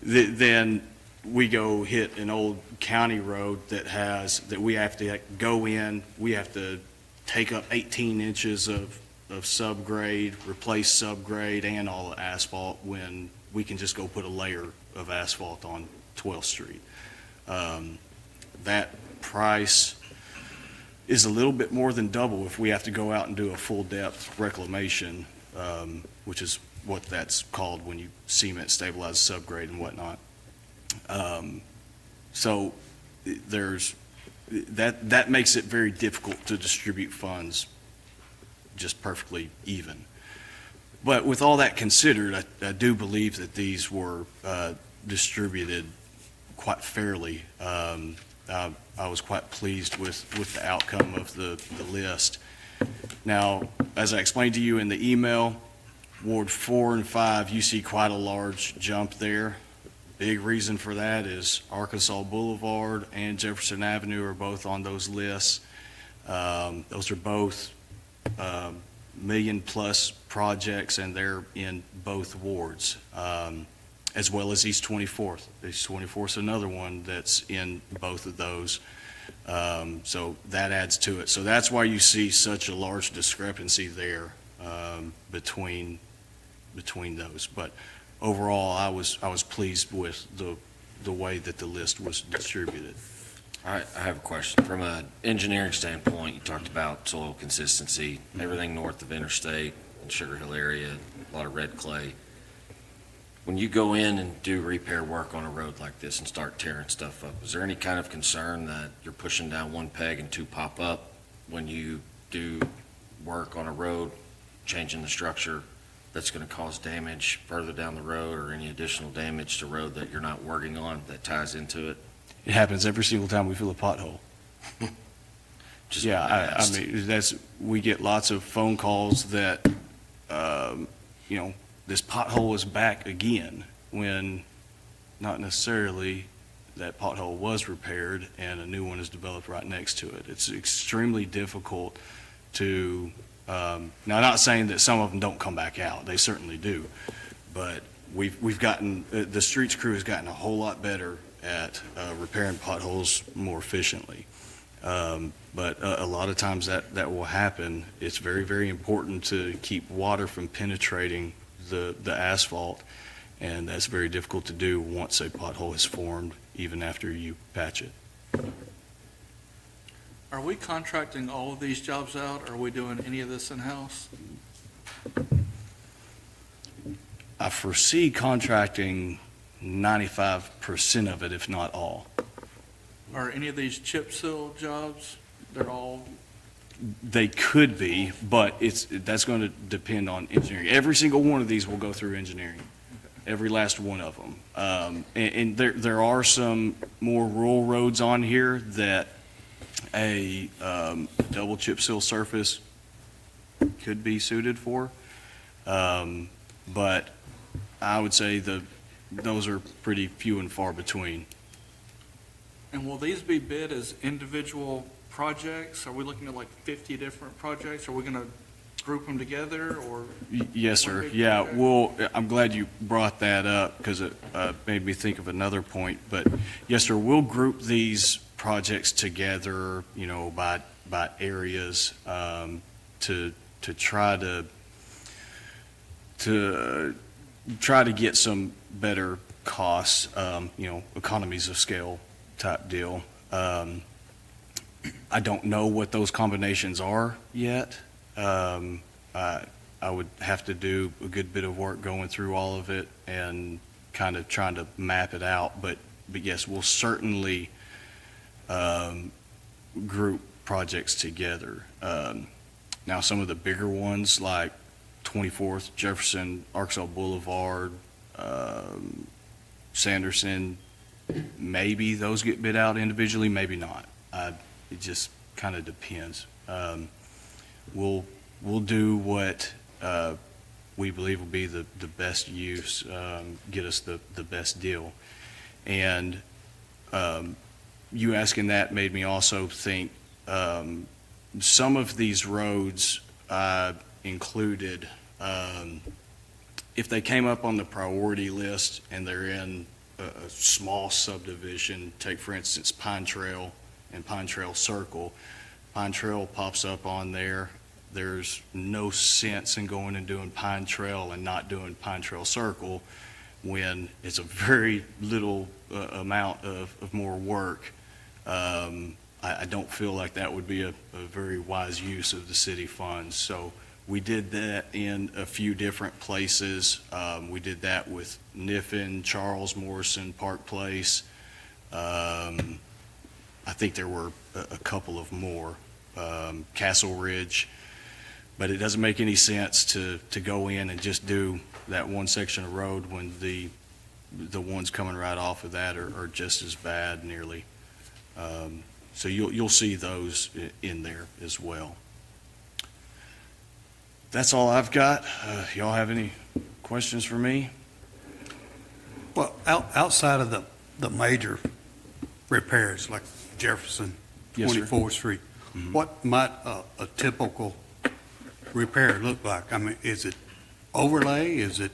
Then we go hit an old county road that we have to go in, we have to take up 18 inches of subgrade, replace subgrade and all the asphalt, when we can just go put a layer of asphalt on 12th Street. That price is a little bit more than double if we have to go out and do a full depth reclamation, which is what that's called when you cement, stabilize, subgrade and whatnot. So that makes it very difficult to distribute funds just perfectly even. But with all that considered, I do believe that these were distributed quite fairly. I was quite pleased with the outcome of the list. Now, as I explained to you in the email, Ward 4 and 5, you see quite a large jump there. Big reason for that is Arkansas Boulevard and Jefferson Avenue are both on those lists. Those are both million-plus projects, and they're in both wards, as well as East 24th. East 24th is another one that's in both of those. So that adds to it. So that's why you see such a large discrepancy there between those. But overall, I was pleased with the way that the list was distributed. All right, I have a question. From an engineering standpoint, you talked about soil consistency, everything north of Interstate and Sugar Hill area, a lot of red clay. When you go in and do repair work on a road like this and start tearing stuff up, is there any kind of concern that you're pushing down one peg and two pop up when you do work on a road, changing the structure, that's going to cause damage further down the road, or any additional damage to road that you're not working on that ties into it? It happens every single time we fill a pothole. Just Yeah, I fast. mean, we get lots of phone calls that, this pothole is back again, when not necessarily that pothole was repaired and a new one is developed right next to it. It's extremely difficult to, now, I'm not saying that some of them don't come back out, they certainly do, but we've gotten, the streets crew has gotten a whole lot better at repairing potholes more efficiently. But a lot of times that will happen. It's very, very important to keep water from penetrating the asphalt, and that's very difficult to do once a pothole is formed, even after you patch it. Are we contracting all of these jobs out? Are we doing any of this in-house? I foresee contracting 95% of it, if not all. Are any of these chip seal jobs, they're all, They could be, but that's going to depend on engineering. Every single one of these will go through engineering, every last one of them. And there are some more rural roads on here that a double chip seal surface could be suited for. But I would say those are pretty few and far between. and will these be bid as individual projects? Are we looking at like 50 different projects? Are we going to group them together, or? Yes, one sir. big Yeah, project? well, I'm glad you brought that up, because it made me think of another point. But yes, sir, we'll group these projects together, by areas, to try to to try to get some better costs, economies of scale type deal. I don't know what those combinations are yet. I would have to do a good bit of work going through all of it and kind of trying to map it out. But yes, we'll certainly group projects together. Now, some of the bigger ones like 24th Jefferson, Arkansas Boulevard, Sanderson, maybe those get bid out individually, maybe not. It just kind of depends. We'll do what we believe will be the best use, get us the best deal. And you asking that made me also think some of these roads included, if they came up on the priority list and they're in a small subdivision, take for instance Pine Trail and Pine Trail Circle. Pine Trail pops up on there. There's no sense in going and doing Pine Trail and not doing Pine Trail Circle when it's a very little amount of more work. I don't feel like that would be a very wise use of the city funds. So we did that in a few different places. We did that with Niffen, Charles Morrison, Park Place. I think there were a couple of more, Castle Ridge. But it doesn't make any sense to go in and just do that one section of road when the ones coming right off of that are just as bad nearly. So you'll see those in there as well. That's all I've got. Y'all have any questions for me? Well, outside of the major repairs like Jefferson, Yes, sir. 24th Street, what might a typical repair look like? I mean, is it overlay? Is it,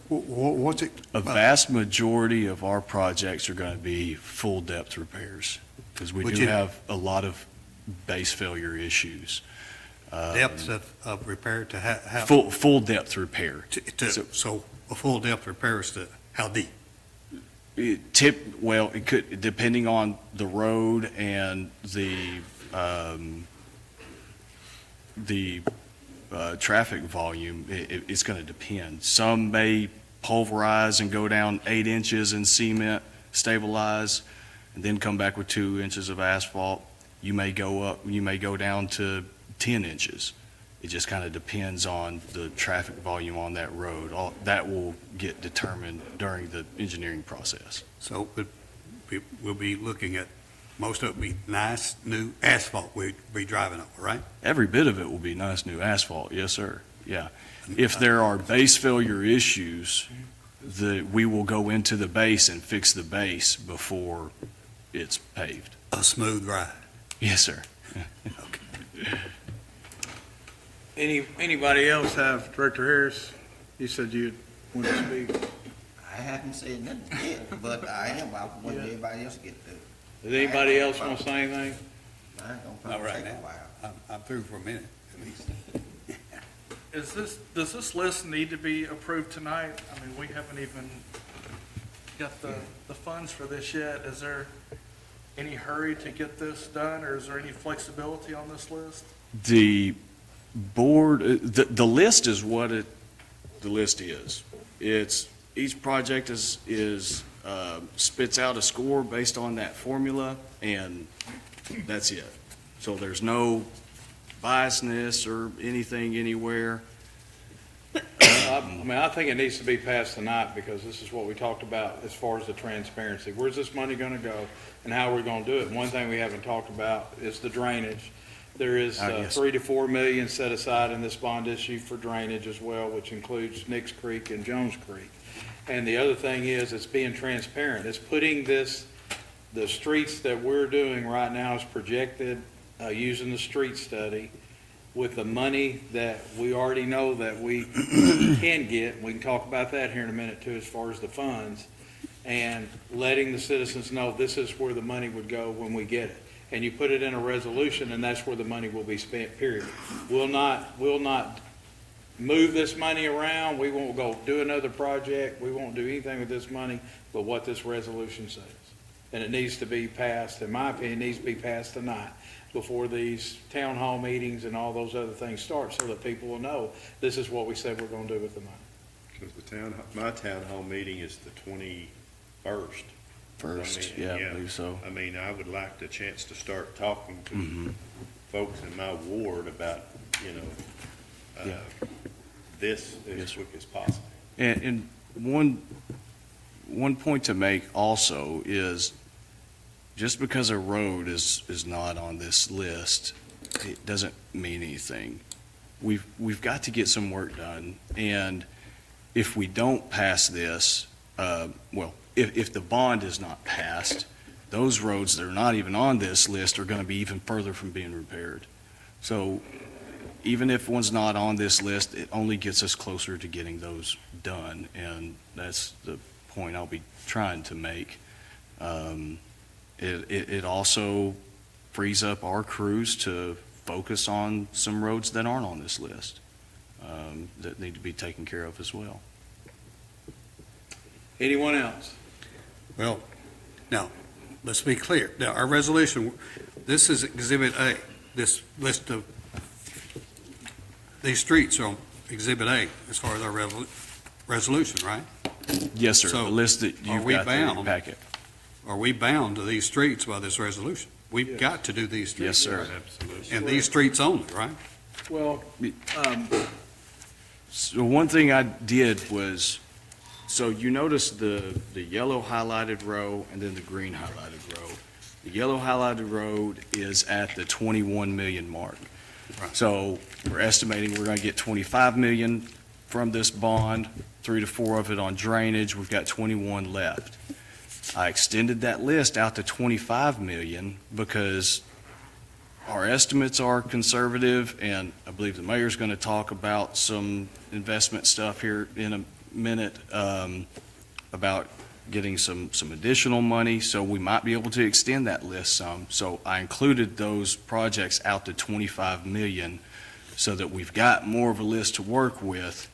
what's it? A vast majority of our projects are going to be full depth repairs because we Would do you- have a lot of base failure issues. Depths of repair to how? Full depth repair. So a full depth repair is to how deep? It could, depending on the road and the traffic volume, it's going to depend. Some may pulverize and go down 8 inches in cement, stabilize, and then come back with 2 inches of asphalt. You may go down to 10 inches. It just kind of depends on the traffic volume on that road. All that will get determined during the engineering process. So we'll be looking at, most of it will be nice, new asphalt we'll be driving over, right? Every bit of it will be nice new asphalt, yes, sir. Yeah. If there are base failure issues, we will go into the base and fix the base before it's paved. A smooth ride. Yes, sir. Anybody else have, Director Harris, you said you want to speak. I haven't said nothing yet, but I want everybody else to get to. Does anybody else want to say anything? I ain't gonna Not probably right take a now. while. I'm through for a minute, at least. Does this list need to be approved tonight? I mean, we haven't even got the funds for this yet. Is there any hurry to get this done, or is there any flexibility on this list? The board, the list is what the list is. It's, each project is spits out a score based on that formula, and that's it. So there's no biasness or anything anywhere. I think it needs to be passed tonight because this is what we talked about as far as the transparency. Where's this money going to go and how are we going to do it? One thing we haven't talked about is the drainage. There is Yes. 3 to 4 million set aside in this bond issue for drainage as well, which includes Nicks Creek and Jones Creek. And the other thing is, it's being transparent. It's putting the streets that we're doing right now is projected using the street study with the money that we already know that we can get. We can talk about that here in a minute too, as far as the funds, and letting the citizens know this is where the money would go when we get it. And you put it in a resolution, and that's where the money will be spent, period. We'll not move this money around. We won't go do another project. We won't do anything with this money but what this resolution says. And it needs to be passed, in my opinion, it needs to be passed tonight before these town hall meetings and all those other things start, so that people will know this is what we said we're gonna do with the money. Because my town hall meeting is the 21st. First, I mean, yeah, I believe so. I mean, I would like the chance to start talking to Mhm. folks in my ward about, Yeah. this as Yes, sir. quick as possible. And one point to make also is, just because a road is not on this list, it doesn't mean anything. We've got to get some work done, and if we don't pass this, if the bond is not passed, those roads that are not even on this list are gonna be even further from being repaired. So even if one's not on this list, it only gets us closer to getting those done, and that's the point I'll be trying to make. It also frees up our crews to focus on some roads that aren't on this list, that need to be taken care of as well. Anyone else? Well, now, let's be clear. Now, our resolution, this is Exhibit A. This list of, these streets are on Exhibit A as far as our resolution, right? Yes, sir, the So, list that are you've we got there in your bound? packet. Are we bound to these streets by this resolution? We've got to do these streets. Yes, sir. And these streets only, right? Well, So one thing I did was, so you notice the yellow highlighted row and then the green highlighted row. The yellow highlighted road is at the 21 million mark. Right. So we're estimating we're going to get 25 million from this bond, 3 to 4 of it on drainage. We've got 21 left. I extended that list out to 25 million because our estimates are conservative, and I believe the mayor's going to talk about some investment stuff here in a minute, about getting some additional money, so we might be able to extend that list some. So I included those projects out to 25 million so that we've got more of a list to work with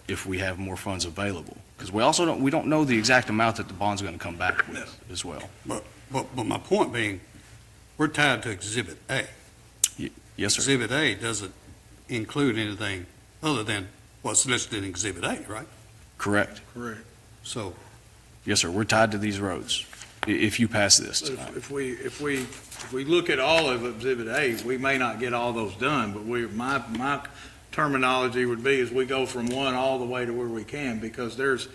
if we have more funds available. Because we don't know the exact amount that the bond's going to come back with as well. But my point being, we're tied to Exhibit A. Yes, sir. Exhibit A doesn't include anything other than what's listed in Exhibit A, right? Correct. correct. So, Yes, sir. We're tied to these roads if you pass this But tonight. if we look at all of Exhibit A, we may not get all those done, but my terminology would be is we go from one all the way to where we can, because there's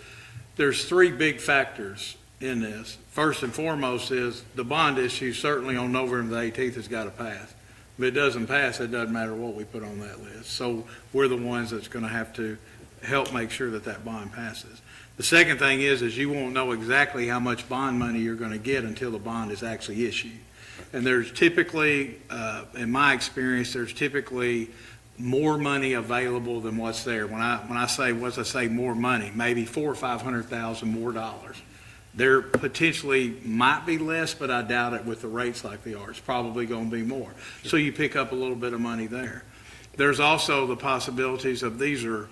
3 big factors in this. First and foremost is the bond issue, certainly on November the 18th, has got to pass. If it doesn't pass, it doesn't matter what we put on that list. So we're the ones that's going to have to help make sure that that bond passes. The second thing is you won't know exactly how much bond money you're going to get until the bond is actually issued. And there's typically, in my experience, there's typically more money available than what's there. When I say more money, maybe $400,000 or $500,000 more dollars. There potentially might be less, but I doubt it with the rates like they are. It's probably going to be more. So you pick up a little bit of money there. There's also the possibilities of these are,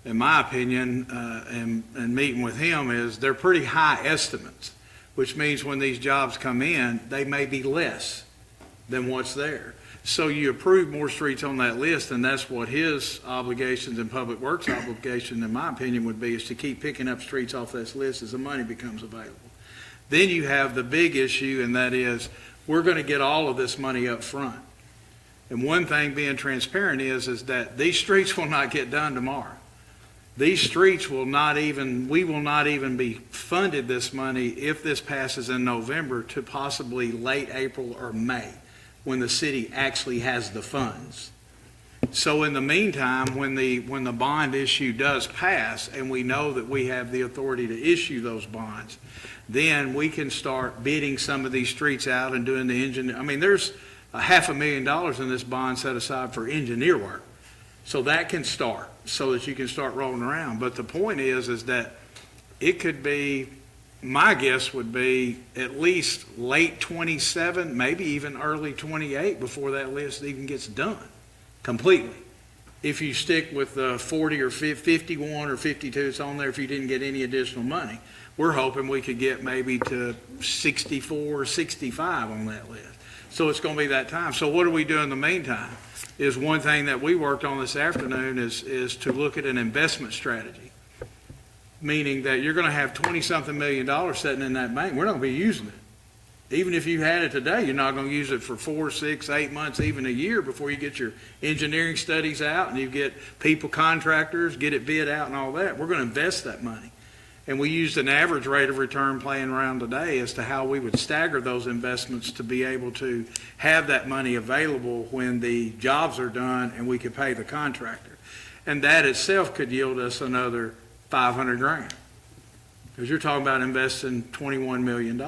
in my opinion, and meeting with him, is they're pretty high estimates, which means when these jobs come in, they may be less than what's there. So you approve more streets on that list, and that's what his obligations and Public Works obligation, in my opinion, would be, is to keep picking up streets off this list as the money becomes available. Then you have the big issue, and that is, we're going to get all of this money up front. And one thing being transparent is that these streets will not get done tomorrow. These streets will not even, we will not even be funded this money if this passes in November to possibly late April or May, when the city actually has the funds. So in the meantime, when the bond issue does pass and we know that we have the authority to issue those bonds, then we can start bidding some of these streets out and doing the engineer. I mean, there's $500,000 in this bond set aside for engineer work. So that can start, so that you can start rolling around. But the point is that it could be, my guess would be at least late 27, maybe even early 28 before that list even gets done completely. if you stick with the 40 or 51 or 52 it's on there if you didn't get any additional money. We're hoping we could get maybe to 64 or 65 on that list. So it's going to be that time. So what do we do in the meantime? Is one thing that we worked on this afternoon is to look at an investment strategy, meaning that you're going to have 20-something million dollars sitting in that bank. We're not going to be using it. Even if you had it today, you're not going to use it for 4, 6, 8 months, even a year before you get your engineering studies out and you get people, contractors, get it bid out and all that. We're going to invest that money. And we used an average rate of return playing around today as to how we would stagger those investments to be able to have that money available when the jobs are done and we could pay the contractor. And that itself could yield us another $500,000. Because you're talking about investing $21 million.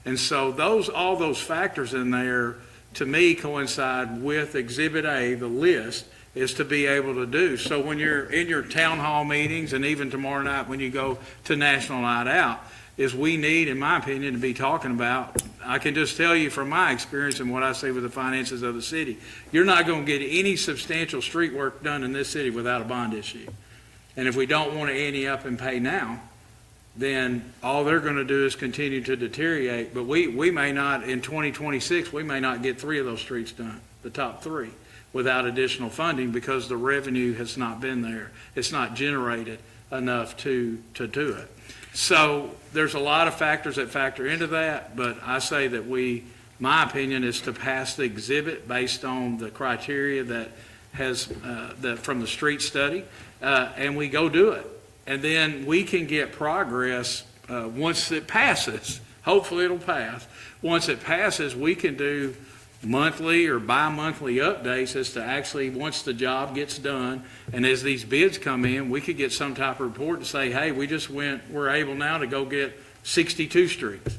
And so all those factors in there, to me, coincide with Exhibit A, the list, is to be able to do. So when you're in your town hall meetings, and even tomorrow night when you go to National Night Out, is we need, in my opinion, to be talking about, I can just tell you from my experience and what I see with the finances of the city, you're not going to get any substantial street work done in this city without a bond issue. And if we don't want to ante up and pay now, then all they're going to do is continue to deteriorate. But we may not, in 2026, we may not get 3 of those streets done, the top 3, without additional funding because the revenue has not been there. It's not generated enough to do it. So there's a lot of factors that factor into that, but I say that my opinion is to pass the exhibit based on the criteria that has, from the street study, and we go do it. And then we can get progress once it passes. Hopefully it'll pass. Once it passes, we can do monthly or bi-monthly updates as to actually once the job gets done and as these bids come in, we could get some type of report to say, hey, we're able now to go get 62 streets.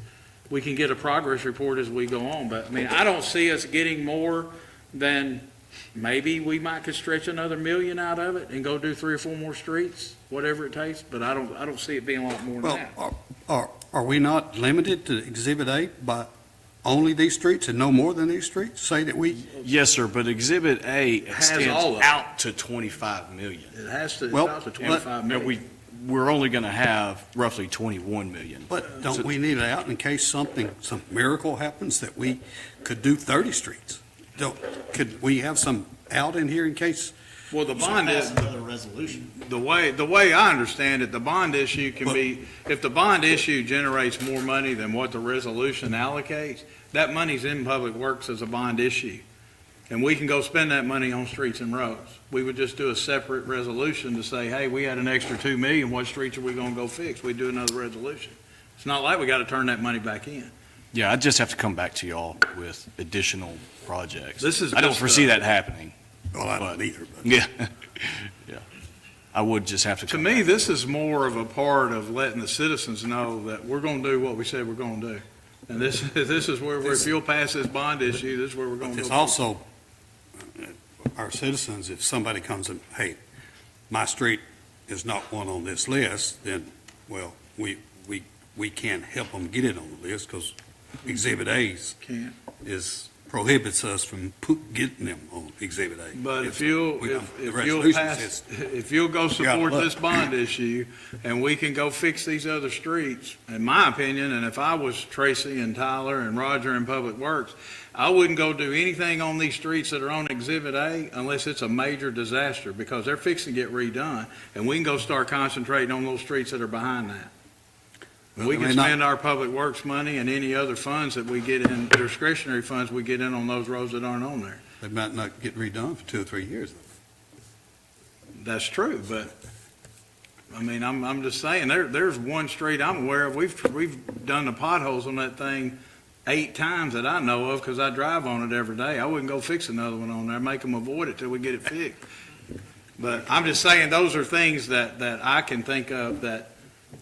We can get a progress report as we go on. But I mean, I don't see us getting more than maybe we might could stretch another $1 million out of it and go do 3 or 4 more streets, whatever it takes. But I don't see it being a lot more than that. Are we not limited to Exhibit A by only these streets and no more than these streets? Say that we, Yes, sir, but Exhibit A has extends all of it. out to 25 million. It has to, it's Well, out to 25 million. We're only going to have roughly 21 million. but don't we need it out in case some miracle happens that we could do 30 streets? Could we have some out in here in case? Well, the bond is, Another resolution. the way I understand it, the bond issue can be, if the bond issue generates more money than what the resolution allocates, that money's in Public Works as a bond issue. And we can go spend that money on streets and roads. We would just do a separate resolution to say, hey, we had an extra 2 million, what streets are we gonna go fix? We do another resolution. It's not like we gotta turn that money back in. Yeah, I just have to come back to y'all with additional projects. This is I don't just foresee a- that happening. Well, I don't either, but. Yeah. Yeah. I would just have to To come me, back. this is more of a part of letting the citizens know that we're gonna do what we said we're gonna do. And this is where, if you'll pass this bond issue, this is where we're gonna go. It's also, our citizens, if somebody comes and, hey, my street is not one on this list, then, well, we can't help them get it on the list because Exhibit A's Can't. prohibits us from getting them on Exhibit A. But if you'll the if you'll resolution pass, says- if you'll go got support luck. this bond issue, and we can go fix these other streets, in my opinion, and if I was Tracy and Tyler and Roger in Public Works, I wouldn't go do anything on these streets that are on Exhibit A unless it's a major disaster, because they're fixing to get redone, and we can go start concentrating on those streets that are behind that. Well, We they can may not- spend our Public Works money and any other funds that we get in, discretionary funds we get in on those roads that aren't on there. They might not get redone for 2 or 3 years. That's true, but, I mean, I'm just saying, there's one street I'm aware of, we've done the potholes on that thing 8 times that I know of, because I drive on it every day. I wouldn't go fix another one on there, make them avoid it till we get it fixed. But I'm just saying, those are things that I can think of that,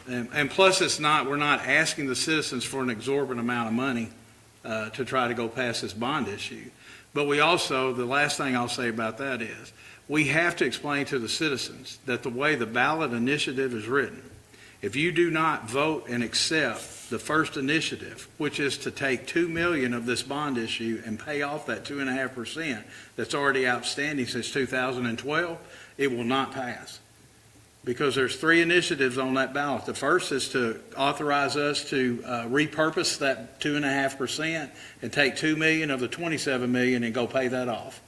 and plus we're not asking the citizens for an exorbitant amount of money to try to go past this bond issue. But we also, the last thing I'll say about that is, we have to explain to the citizens that the way the ballot initiative is written, If you do not vote and accept the first initiative, which is to take 2 million of this bond issue and pay off that 2.5% that's already outstanding since 2012, it will not pass. Because there's 3 initiatives on that ballot. The first is to authorize us to repurpose that 2.5% and take 2 million of the 27 million and go pay that off.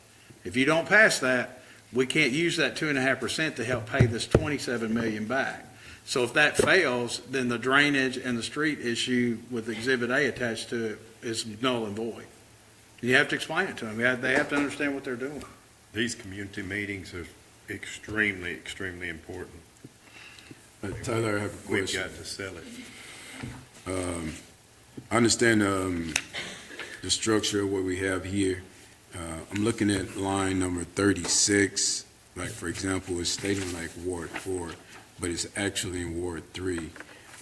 If you don't pass that, we can't use that 2.5% to help pay this 27 million back. So if that fails, then the drainage and the street issue with Exhibit A attached to it is null and void. You have to explain it to them. They have to understand what they're doing. These community meetings are extremely, extremely important. Tyler, I have a We've question. got to sell it. I understand the structure of what we have here. I'm looking at line number 36, like, for example, it's stating like Ward 4, but it's actually in Ward 3.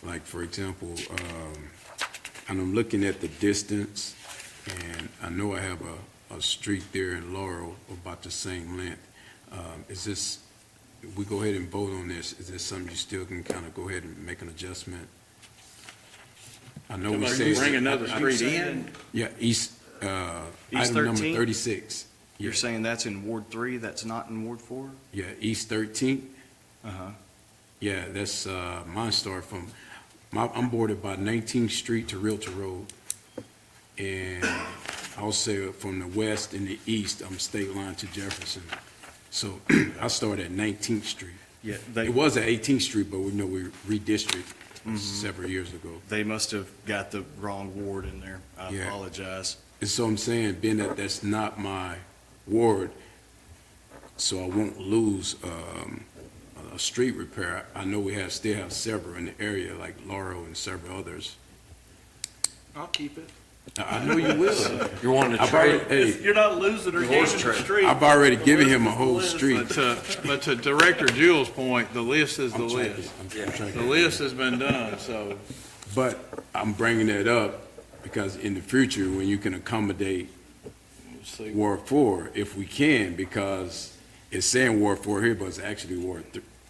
Like, for example, and I'm looking at the distance, and I know I have a street there in Laurel about the same length. Is this, if we go ahead and vote on this, is this something you still can kind of go ahead and make an adjustment? I know we Somebody say. bring another street in? Yeah, East item number 13? 36. You're saying that's in Ward 3, that's not in Ward 4? Yeah, East 13th. Uh-huh. Yeah, that's, mine start from, I'm bordered by 19th Street to Realtor Road. And I'll say from the west and the east, I'm state line to Jefferson. So I started at 19th Street. Yeah, It was at 18th Street, but we know we redistricted several years ago. they must have got the wrong ward in there. I Yeah. apologize. And so I'm saying, being that that's not my ward, so I won't lose a street repair. I know we still have several in the area, like Laurel and several others. I'll keep it. I know you will. You're wanting to I've trade. already, hey, You're not losing or gaining the street. I've already The given list him a is the whole list. street. But to Director Jewell's point, the list is the I'm trying to- list. I'm trying to- The list has been done, so But I'm bringing that up because in the future, when you can accommodate we'll see. Ward 4, if we can, because it's saying Ward 4 here, but it's actually Ward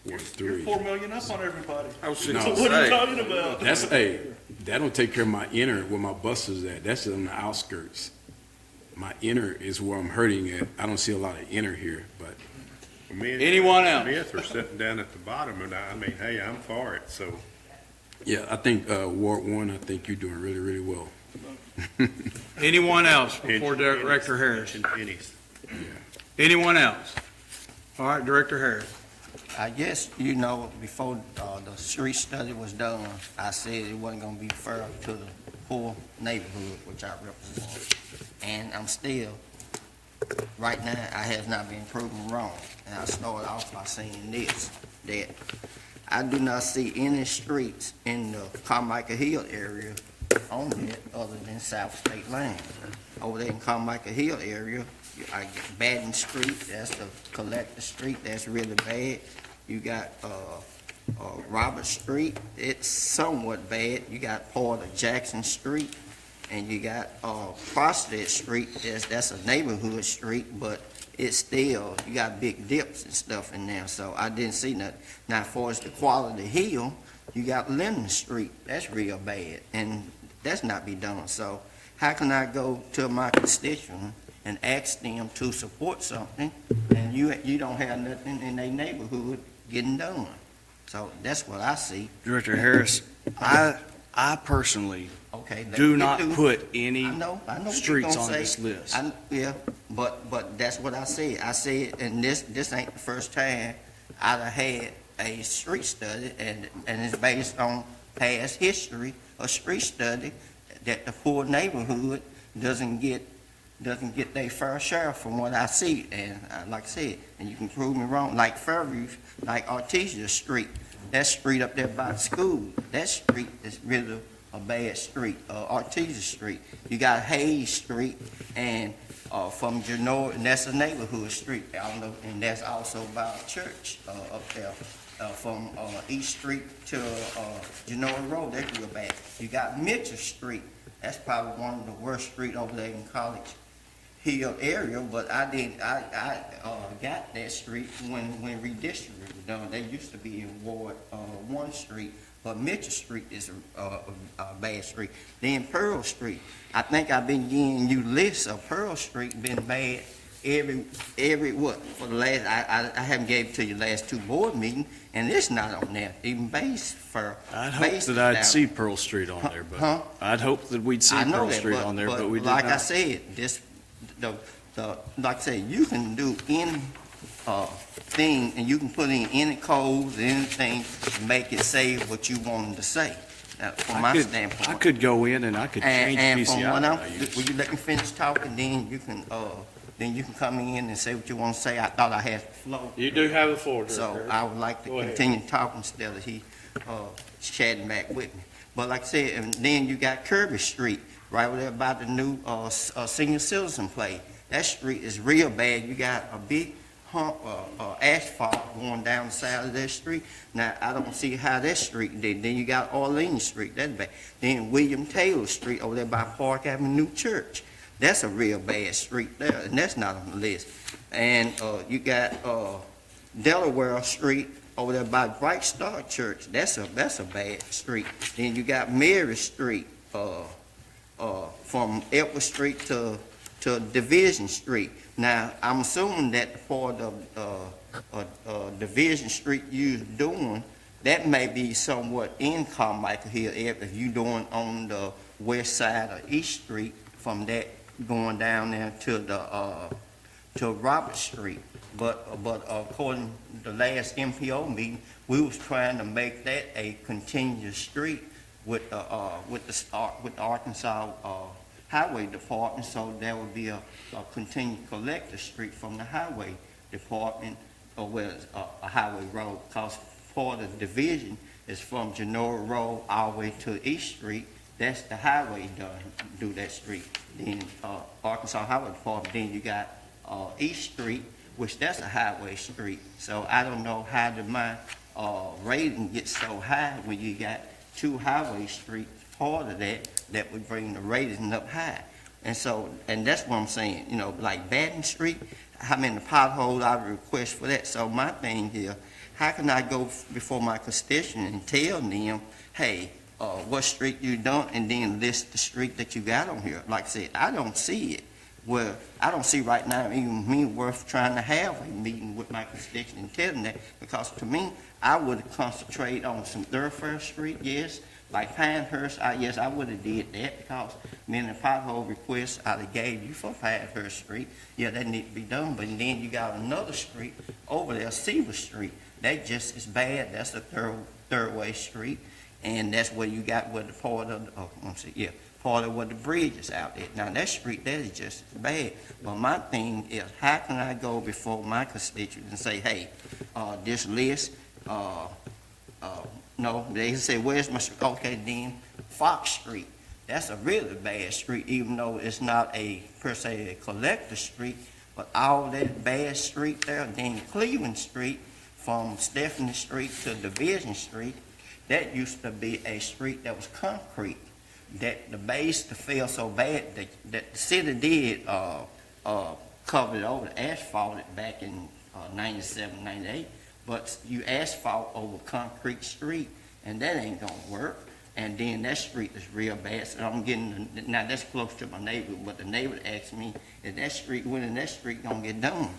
You're 3. 4 million up on everybody. No. So what are you talking about? That's, hey, that don't take care of my inner, where my busters at. That's on the outskirts. My inner is where I'm hurting at. I don't see a lot of inner here, but Me and Anyone else? Smith are sitting down at the bottom, and I mean, hey, I'm for it, so. yeah, I think Ward 1, I think you're doing really, really well. Anyone else before Pinch Director Harris? pennies. Anyone else? All right, Director Harris. I guess, you know, before the street study was done, I said it wasn't gonna be fair to the poor neighborhood, which I represent. And I'm still, right now, I has not been proven wrong. And I started off by saying this, that I do not see any streets in the Carmichael Hill area on it other than South State Line. Over there in Carmichael Hill area, I get Baden Street, that's the collector street, that's really bad. You got, Robert Street, it's somewhat bad. You got part of Jackson Street, and you got, Prospect Street, that's a neighborhood street, but it's still, you got big dips and stuff in there, so I didn't see nothing. Now, as far as the Quality Hill, you got Linden Street, that's real bad, and that's not be done. So how can I go to my constituent and ask them to support something, and you don't have nothing in their neighborhood getting done? So that's what I see. Director Harris, I personally Okay. do not put any I know what you're streets gonna on say. this list. Yeah, but that's what I said. I said, and this ain't the first time I've had a street study, and it's based on past history of street study, that the poor neighborhood doesn't get their fair share from what I see. And like I said, and you can prove me wrong, like Fairview, like Artesia Street, that street up there by the school, that street is really a bad street. Artesia Street, you got Hayes Street, and from Genoa, and that's a neighborhood street, I don't know, and that's also by a church up there. From East Street to Genoa Road, that's real bad. You got Mitchell Street, that's probably one of the worst streets over there in College Hill area, but I got that street when redistricting was done. They used to be in Ward 1 Street, but Mitchell Street is a bad street. Then Pearl Street, I think I've been giving you lists of Pearl Street been bad every what, for the last, I haven't gave it to you last two board meetings, and it's not on there, even base for. I'd hope that I'd see Pearl Street on there, Huh? but I'd hope that we'd see I know Pearl that, Street on there, but we did like I not. said, this, like I said, you can do any, thing, and you can put in any codes, anything, to make it say what you want them to say, from my standpoint. I could go in and I could change And from what I'm, PCI. will you let me finish talking, then you can come in and say what you want to say. I thought I had the flow. You do have the floor, So Director. I would like to Go ahead. continue talking instead of he, chatting back with me. But like I said, and then you got Kirby Street, right over there by the new, senior citizen place. That street is real bad. You got a big hump, asphalt going down the side of that street. Now, I don't see how that street did. Then you got Orleans Street, that's bad. Then William Taylor Street over there by Park Avenue Church. That's a real bad street there, and that's not on the list. And, you got, Delaware Street over there by Bright Star Church. That's a bad street. Then you got Mary Street, from Edward Street to Division Street. Now, I'm assuming that the part of Division Street you're doing, that may be somewhat in Carmichael Hill area if you're doing on the west side of East Street from that going down there to Robert Street. But according to the last MPO meeting, we was trying to make that a continuous street with the Arkansas Highway Department, so there would be a continued collector street from the Highway Department, or where it's a highway road, because part of the division is from Genoa Road all the way to East Street. That's the highway do that street. Then Arkansas Highway Department, then you got East Street, which that's a highway street. So I don't know how my rating gets so high when you got two highway streets, part of that would bring the rating up high. And that's what I'm saying, like Baton Street, how many potholes I would request for that. So my thing here, how can I go before my constituent and tell them, hey, what street you done, and then list the street that you got on here? Like I said, I don't see it. Well, I don't see right now even me worth trying to have a meeting with my constituent and tell them that, because to me, I would concentrate on some Thoroughfare Street, yes, like Pinehurst, yes, I would have did that, because many pothole requests I gave you for Pinehurst Street, yeah, that need to be done. But then you got another street over there, Seaver Street, that just is bad. That's a third way street, and that's where you got where the part of part of where the bridge is out there. Now that street, that is just as bad. But my thing is, how can I go before my constituents and say, hey, this list, no, they say, where's my street? Okay, then Fox Street. That's a really bad street, even though it's not per se a collector street, but all that bad street there. Then Cleveland Street, from Stephanie Street to Division Street, that used to be a street that was concrete. That the base fell so bad that the city did cover it over, asphalt it back in 97, 98. But you asphalt over concrete street, and that ain't gonna work. And then that street is real bad. So I'm getting, now that's close to my neighbor, but the neighbor asked me, when that street gonna get done?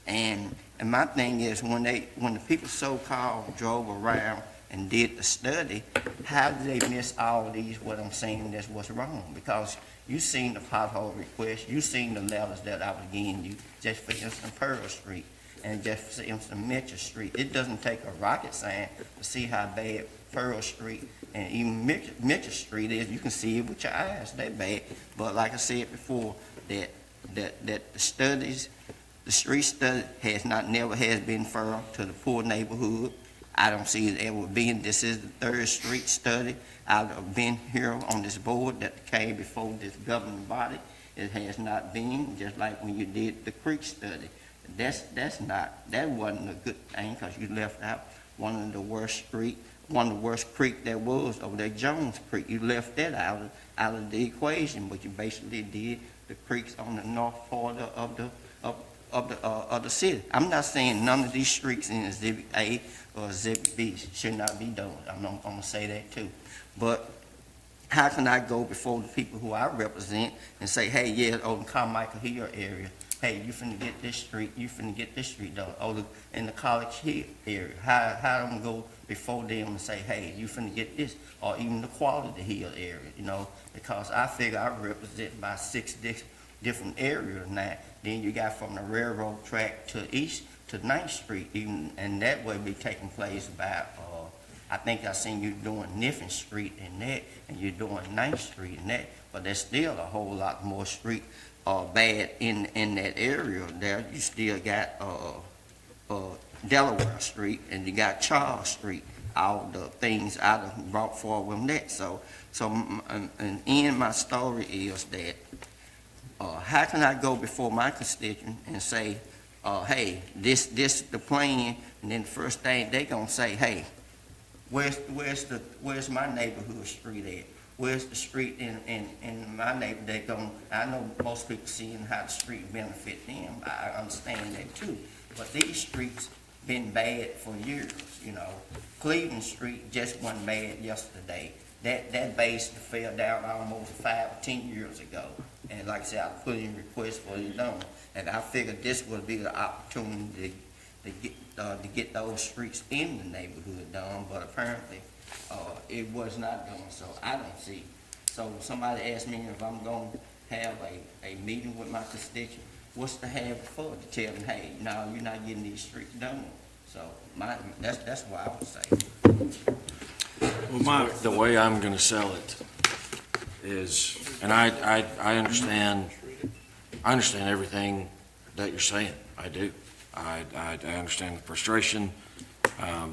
And my thing is, when the people so-called drove around and did the study, how did they miss all these, what I'm saying, that's what's wrong? Because you seen the pothole request, you seen the letters that I was giving you, just for instance, Pearl Street, and just for instance, Mitchell Street. It doesn't take a rocket science to see how bad Pearl Street and even Mitchell Street is. You can see it with your eyes, they bad. But like I said before, that the studies, the street study never has been fair to the poor neighborhood. I don't see it ever being. This is the third street study I've been here on this board that came before this governing body. It has not been, just like when you did the creek study. That wasn't a good thing, because you left out one of the worst creek there was over there, Jones Creek. You left that out of the equation, but you basically did the creeks on the north part of of the city. I'm not saying none of these streets in Exhibit A or Exhibit B should not be done. I'm gonna say that too. But how can I go before the people who I represent and say, hey, yeah, the Carmichael Hill area, hey, you finna get this street, you finna get this street done, in the College Hill area, how I'm gonna go before them and say, hey, you finna get this, or even the Quality Hill area, because I figure I represent about 6 different areas now. Then you got from the railroad track to east to 9th Street, even, and that way be taking place about, I think I seen you doing Niffen Street and that, and you're doing 9th Street and that, but there's still a whole lot more street bad in that area there. You still got Delaware Street, and you got Charles Street, all the things I done brought forward with that. So and in my story is that how can I go before my constituent and say, hey, this the plan, and then the first thing they gonna say, hey, where's my neighborhood street at? Where's the street in my neighborhood? I know most people seeing how the street benefit them. I understand that too. But these streets been bad for years, Cleveland Street just wasn't bad yesterday. That base fell down almost 5 or 10 years ago. And like I said, I put in requests for it done. And I figured this would be the opportunity to get those streets in the neighborhood done, but apparently it was not done, so I don't see. So somebody asked me if I'm going to have a meeting with my constituent, what's to have it for? To tell them, hey, no, you're not getting these streets done. So that's what I would say. The way I'm going to sell it is, and I understand everything that you're saying. I do. I understand the frustration. I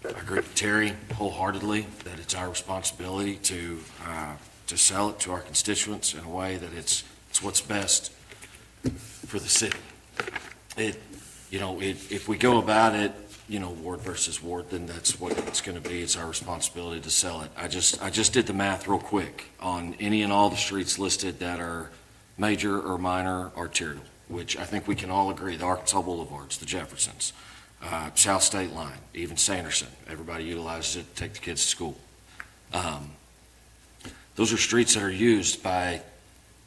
agree with Terry wholeheartedly that it's our responsibility to sell it to our constituents in a way that it's what's best for the city. If we go about it, ward versus ward, then that's what it's going to be. It's our responsibility to sell it. I just did the math real quick on any and all the streets listed that are major or minor arterial, which I think we can all agree, the Arkansas Boulevards, the Jeffersons, South State Line, even Sanderson. Everybody utilizes it to take the kids to school. Those are streets that are used by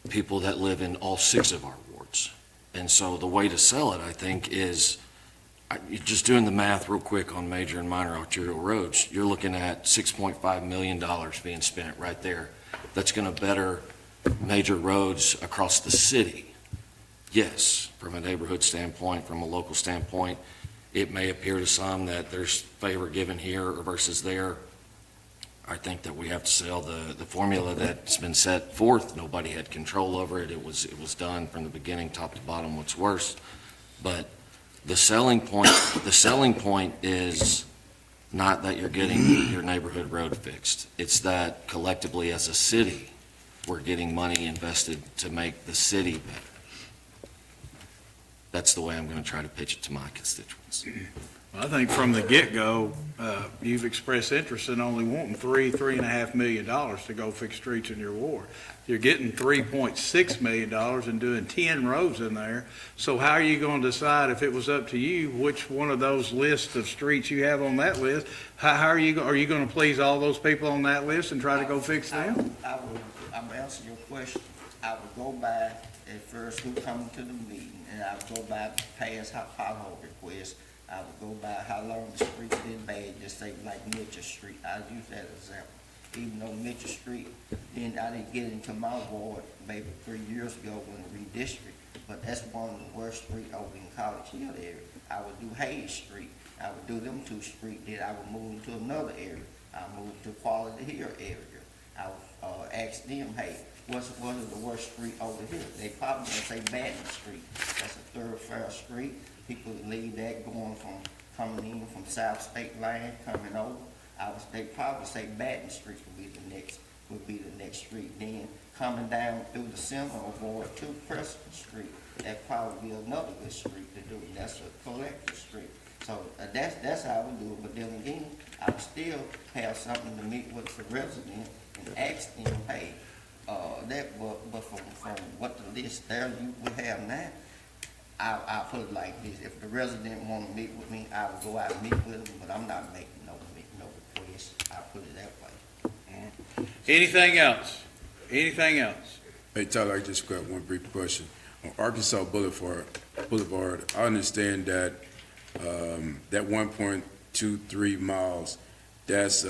people that live in all 6 of our wards. And so the way to sell it, I think, is just doing the math real quick on major and minor arterial roads. You're looking at $6.5 million being spent right there. That's going to better major roads across the city. Yes, from a neighborhood standpoint, from a local standpoint, it may appear to some that there's favor given here versus there. I think that we have to sell the formula that's been set forth. Nobody had control over it. It was done from the beginning, top to bottom, what's worse. But the selling point is not that you're getting your neighborhood road fixed. It's that collectively as a city, we're getting money invested to make the city better. That's the way I'm going to try to pitch it to my constituents. I think from the get-go, you've expressed interest in only wanting $3.5 million to go fix streets in your ward. You're getting $3.6 million and doing 10 roads in there. So how are you going to decide, if it was up to you, which one of those lists of streets you have on that list? How are you going to please all those people on that list and try to go fix them? I will answer your question. I would go by at first who come to the meeting, and I would go by past pothole requests. I would go by how long the street's been bad, just say like Mitchell Street. I'll use that example. Even though Mitchell Street, then I didn't get into my ward maybe 3 years ago when the redistrict, but that's one of the worst streets over in College Hill area. I would do Hayes Street. I would do them 2 streets, then I would move into another area. I moved to Quality Hill area. I would ask them, hey, what's the worst street over here? They probably gonna say Batten Street. That's a thoroughfare street. People leave that going from coming in from South State Line, coming over. They probably say Batten Street would be the next street. Then coming down through the center of Ward 2, Preston Street, that probably be another good street to do. That's a collective street. So that's how we do it. But then again, I would still have something to meet with the resident and ask them, hey, but from what the list there you would have now, I'll put it like this, if the resident want to meet with me, I will go out and meet with them, but I'm not making no request. I'll put it that way. Anything else? Anything else? Hey, Tyler, I just got one brief question. On Arkansas Boulevard, I understand that, that 1.23 miles, that's,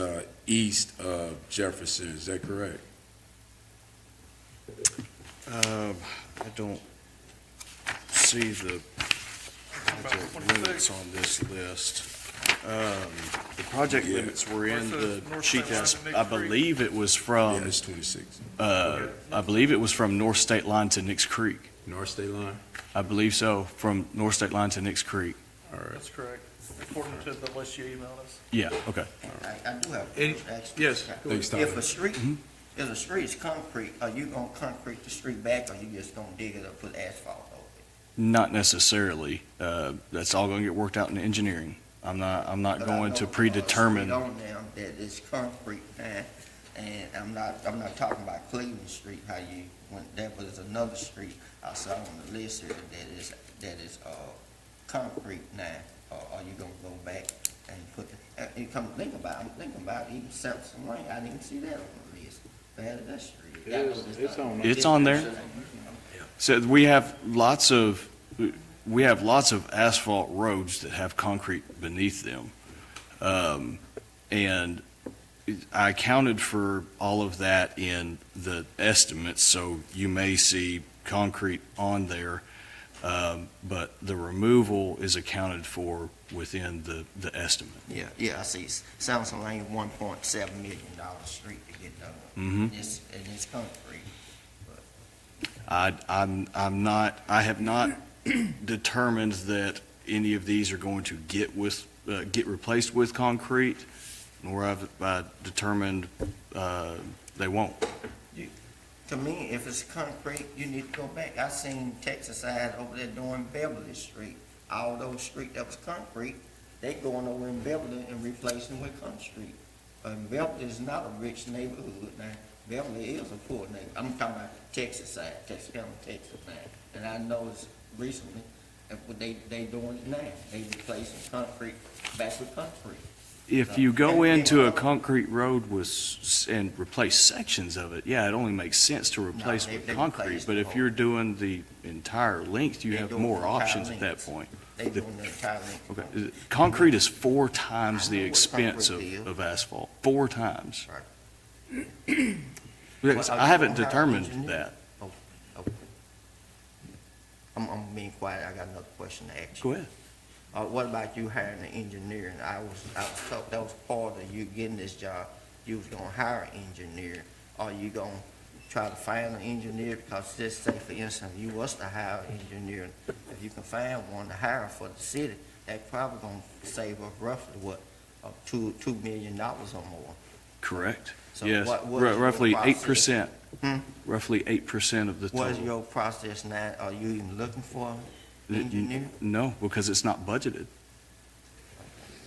east of Jefferson, is that correct? I don't see the project limits on this list. The project Yeah. limits were in the North sheet State that's, line to Nick I Creek. believe it was Yeah, from, it's 26. I believe it was from North State Line to Nix Creek. North State Line? I believe so, from North State Line to Nix Creek. All right. That's correct, according to the list you emailed us. Yeah, okay. I do have a Any- question, actually. yes. Thanks, Tyler. If a street, if a street's concrete, are you gonna concrete the street back, or you just gonna dig it up, put asphalt over it? Not necessarily. That's all gonna get worked out in engineering. I'm not But I going to know, predetermine. street on them that is concrete, and I'm not talking about Cleveland Street, how you went there, but there's another street I saw on the list here that is concrete now. Are you gonna go back and put, and come think about it, even Sampson Lane, I didn't even see that on the list. Bad that street. It's on there. It's on there. So we have lots of asphalt roads that have concrete beneath them. And I accounted for all of that in the estimates, so you may see concrete on there. But the removal is accounted for within the estimate. Yeah, I see. Sampson Lane, $1.7 million street to get done. Mhm. And it's concrete. I have not determined that any of these are going to get replaced with concrete, nor have I determined they won't. To me, if it's concrete, you need to go back. I seen Texas side over there doing Beverly Street. All those streets that was concrete, they going over in Beverly and replacing with concrete. Beverly is not a rich neighborhood now. Beverly is a poor neighborhood. I'm talking about Texas side, Texas County, Texas now. And I noticed recently, they doing it now. They replacing concrete back with concrete. If you go into a concrete road and replace sections of it, yeah, it only makes sense to replace they with concrete. replace But the if whole- you're doing the entire length, you They have doing more the entire options at that length. point. They doing the entire length. Okay, concrete is 4 times I the know what expense concrete is. of asphalt, 4 times. Right. Because Well, I haven't are you gonna hire determined engineers? that. Okay. I'm being quiet. I got another question to ask you. Go ahead. What about you hiring an engineer? And I was told that was part of you getting this job. You was gonna hire an engineer. Are you gonna try to find an engineer? Because just say, for instance, you was to hire an engineer, if you can find one to hire for the city, that probably gonna save us roughly, what, $2 million or more. Correct. So Yes, what is your roughly process? 8%. Hmm? Roughly 8% of the What is total. your process now? Are you even looking for an engineer? No, because it's not budgeted.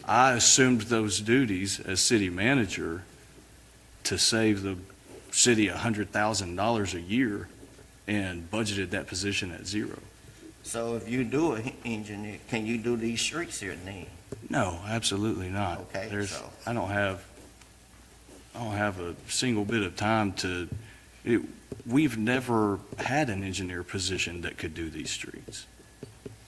I assumed those duties as city manager to save the city $100,000 a year and budgeted that position at 0. So if you do an engineer, can you do these streets here then? No, absolutely not. Okay, so- I don't have a single bit of time we've never had an engineer position that could do these streets.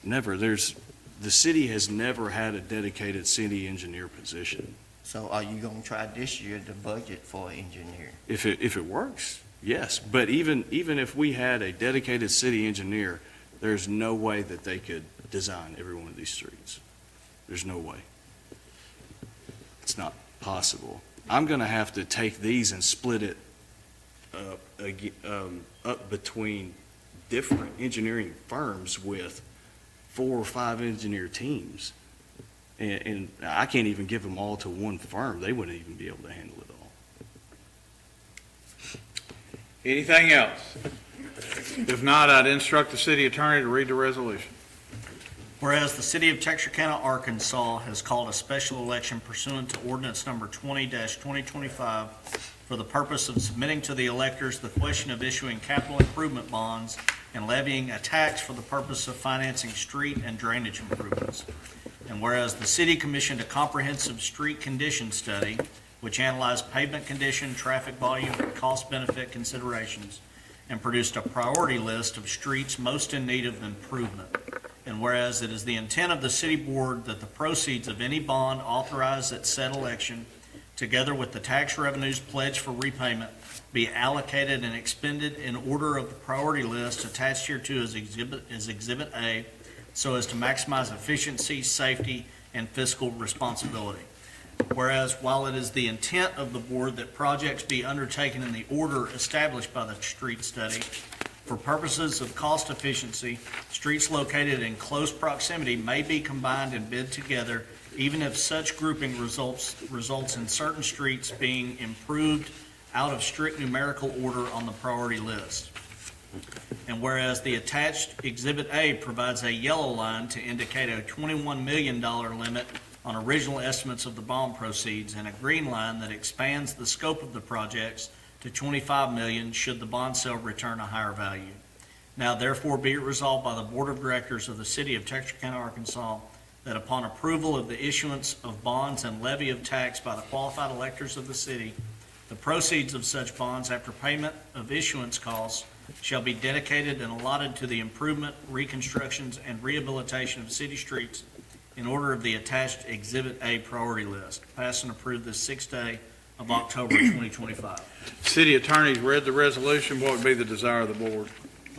Never. The city has never had a dedicated city engineer position. So are you gonna try this year to budget for an engineer? If it works, yes. But even if we had a dedicated city engineer, there's no way that they could design every one of these streets. There's no way. It's not possible. I'm going to have to take these and split it up between different engineering firms with 4 or 5 engineer teams. And I can't even give them all to one firm. They wouldn't even be able to handle it all. Anything else? If not, I'd instruct the city attorney to read the resolution. Whereas the city of Texarkana, Arkansas has called a special election pursuant to ordinance number 20-2025 for the purpose of submitting to the electors the question of issuing capital improvement bonds and levying a tax for the purpose of financing street and drainage improvements. And whereas the city commissioned a comprehensive street condition study which analyzed pavement condition, traffic volume, and cost-benefit considerations, and produced a priority list of streets most in need of improvement. And whereas it is the intent of the city board that the proceeds of any bond authorized at said election, together with the tax revenues pledged for repayment, be allocated and expended in order of the priority list attached hereto as Exhibit A, so as to maximize efficiency, safety, and fiscal responsibility. Whereas while it is the intent of the board that projects be undertaken in the order established by the street study, for purposes of cost efficiency, streets located in close proximity may be combined and bid together, even if such grouping results in certain streets being improved out of strict numerical order on the priority list. And whereas the attached Exhibit A provides a yellow line to indicate a $21 million limit on original estimates of the bond proceeds, and a green line that expands the scope of the projects to $25 million should the bond sale return a higher value. Now therefore be it resolved by the Board of Directors of the City of Texarkana, Arkansas, that upon approval of the issuance of bonds and levy of tax by the qualified electors of the city, the proceeds of such bonds after payment of issuance costs shall be dedicated and allotted to the improvement, reconstructions, and rehabilitation of city streets in order of the attached Exhibit A priority list. Pass and approve this 6th day of October 2025. City attorney's read the resolution. What would be the desire of the board?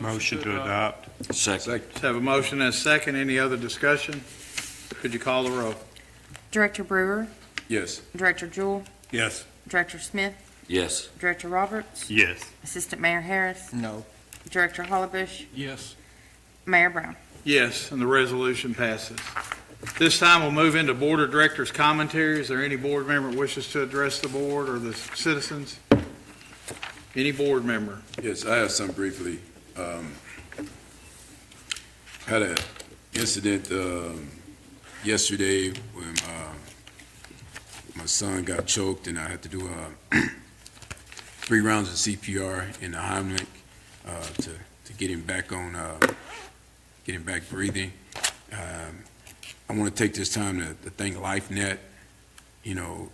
Motion to adopt. Second. Let's have a motion and a second. Any other discussion? Could you call the roll? Director Brewer, Yes. Director Jewell, Yes. Director Smith, Yes. Director Roberts, Yes. Assistant Mayor Harris, No. Director Hollebush, Yes. Mayor Brown. Yes, and the resolution passes. This time, we'll move into Board of Directors' commentary. Is there any board member that wishes to address the board or the citizens? Any board member? Yes, I have some briefly. Had an incident yesterday when my son got choked, and I had to do 3 rounds of CPR in the Heimlich to get him back on, get him back breathing. I want to take this time to thank LifeNet. You know,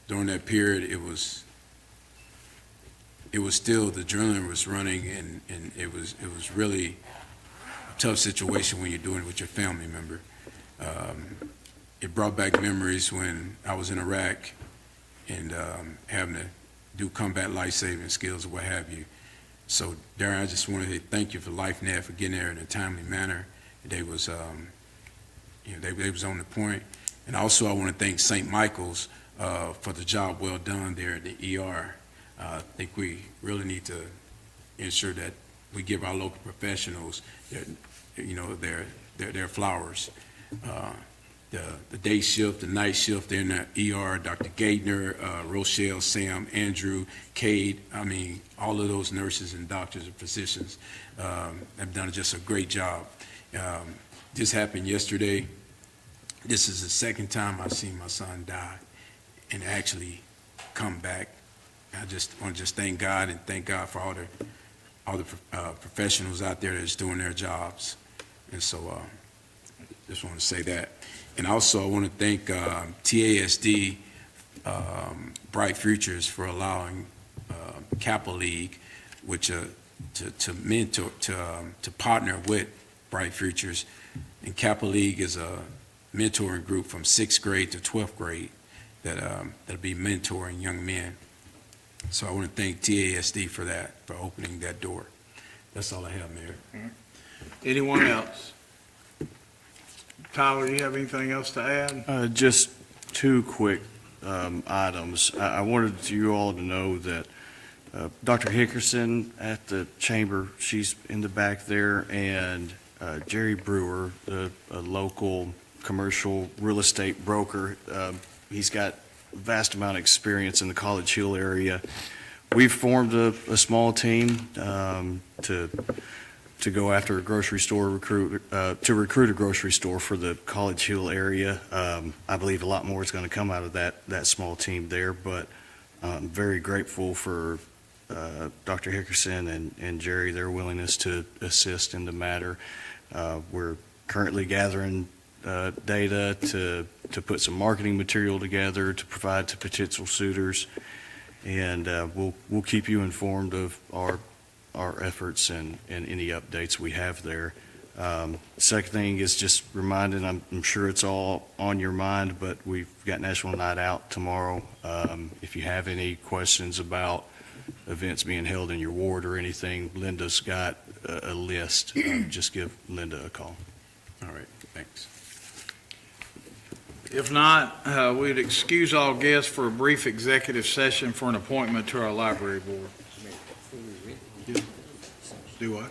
during that period, it was still, the adrenaline was running, and it was really a tough situation when you're doing it with your family member. It brought back memories when I was in Iraq and having to do combat life-saving skills or what have you. So, Darren, I just want to say thank you for LifeNet for getting there in a timely manner. They was, they was on the point. And also, I want to thank St. Michael's for the job well done there at the ER. I think we really need to ensure that we give our local professionals their flowers. The day shift, the night shift, they're in the ER, Dr. Gaitner, Rochelle, Sam, Andrew, Cade, all of those nurses and doctors and physicians have done just a great job. This happened yesterday. This is the second time I've seen my son die and actually come back. I just want to thank God and thank God for all the professionals out there that's doing their jobs. And so just want to say that. And also I want to thank TASD, Bright Futures, for allowing Capital League, which to mentor, to partner with Bright Futures. And Capital League is a mentoring group from 6th grade to 12th grade that'll be mentoring young men. So I want to thank TASD for that, for opening that door. That's all I have, Mayor. Anyone else? Tyler, do you have anything else to add? Just 2 quick items. I wanted you all to know that Dr. Hickerson at the chamber, she's in the back there, and Jerry Brewer, a local commercial real estate broker, he's got a vast amount of experience in the College Hill area. We've formed a small team to go after a grocery store, to recruit a grocery store for the College Hill area. I believe a lot more is going to come out of that small team there, but I'm very grateful for Dr. Hickerson and Jerry, their willingness to assist in the matter. We're currently gathering data to put some marketing material together to provide to potential suitors, and we'll keep you informed of our efforts and any updates we have there. Second thing is just reminding, I'm sure it's all on your mind, but we've got National Night Out tomorrow. If you have any questions about events being held in your ward or anything, Linda's got a list. Just give Linda a call. All right, thanks. If not, we'd excuse all guests for a brief executive session for an appointment to our library board. Do what?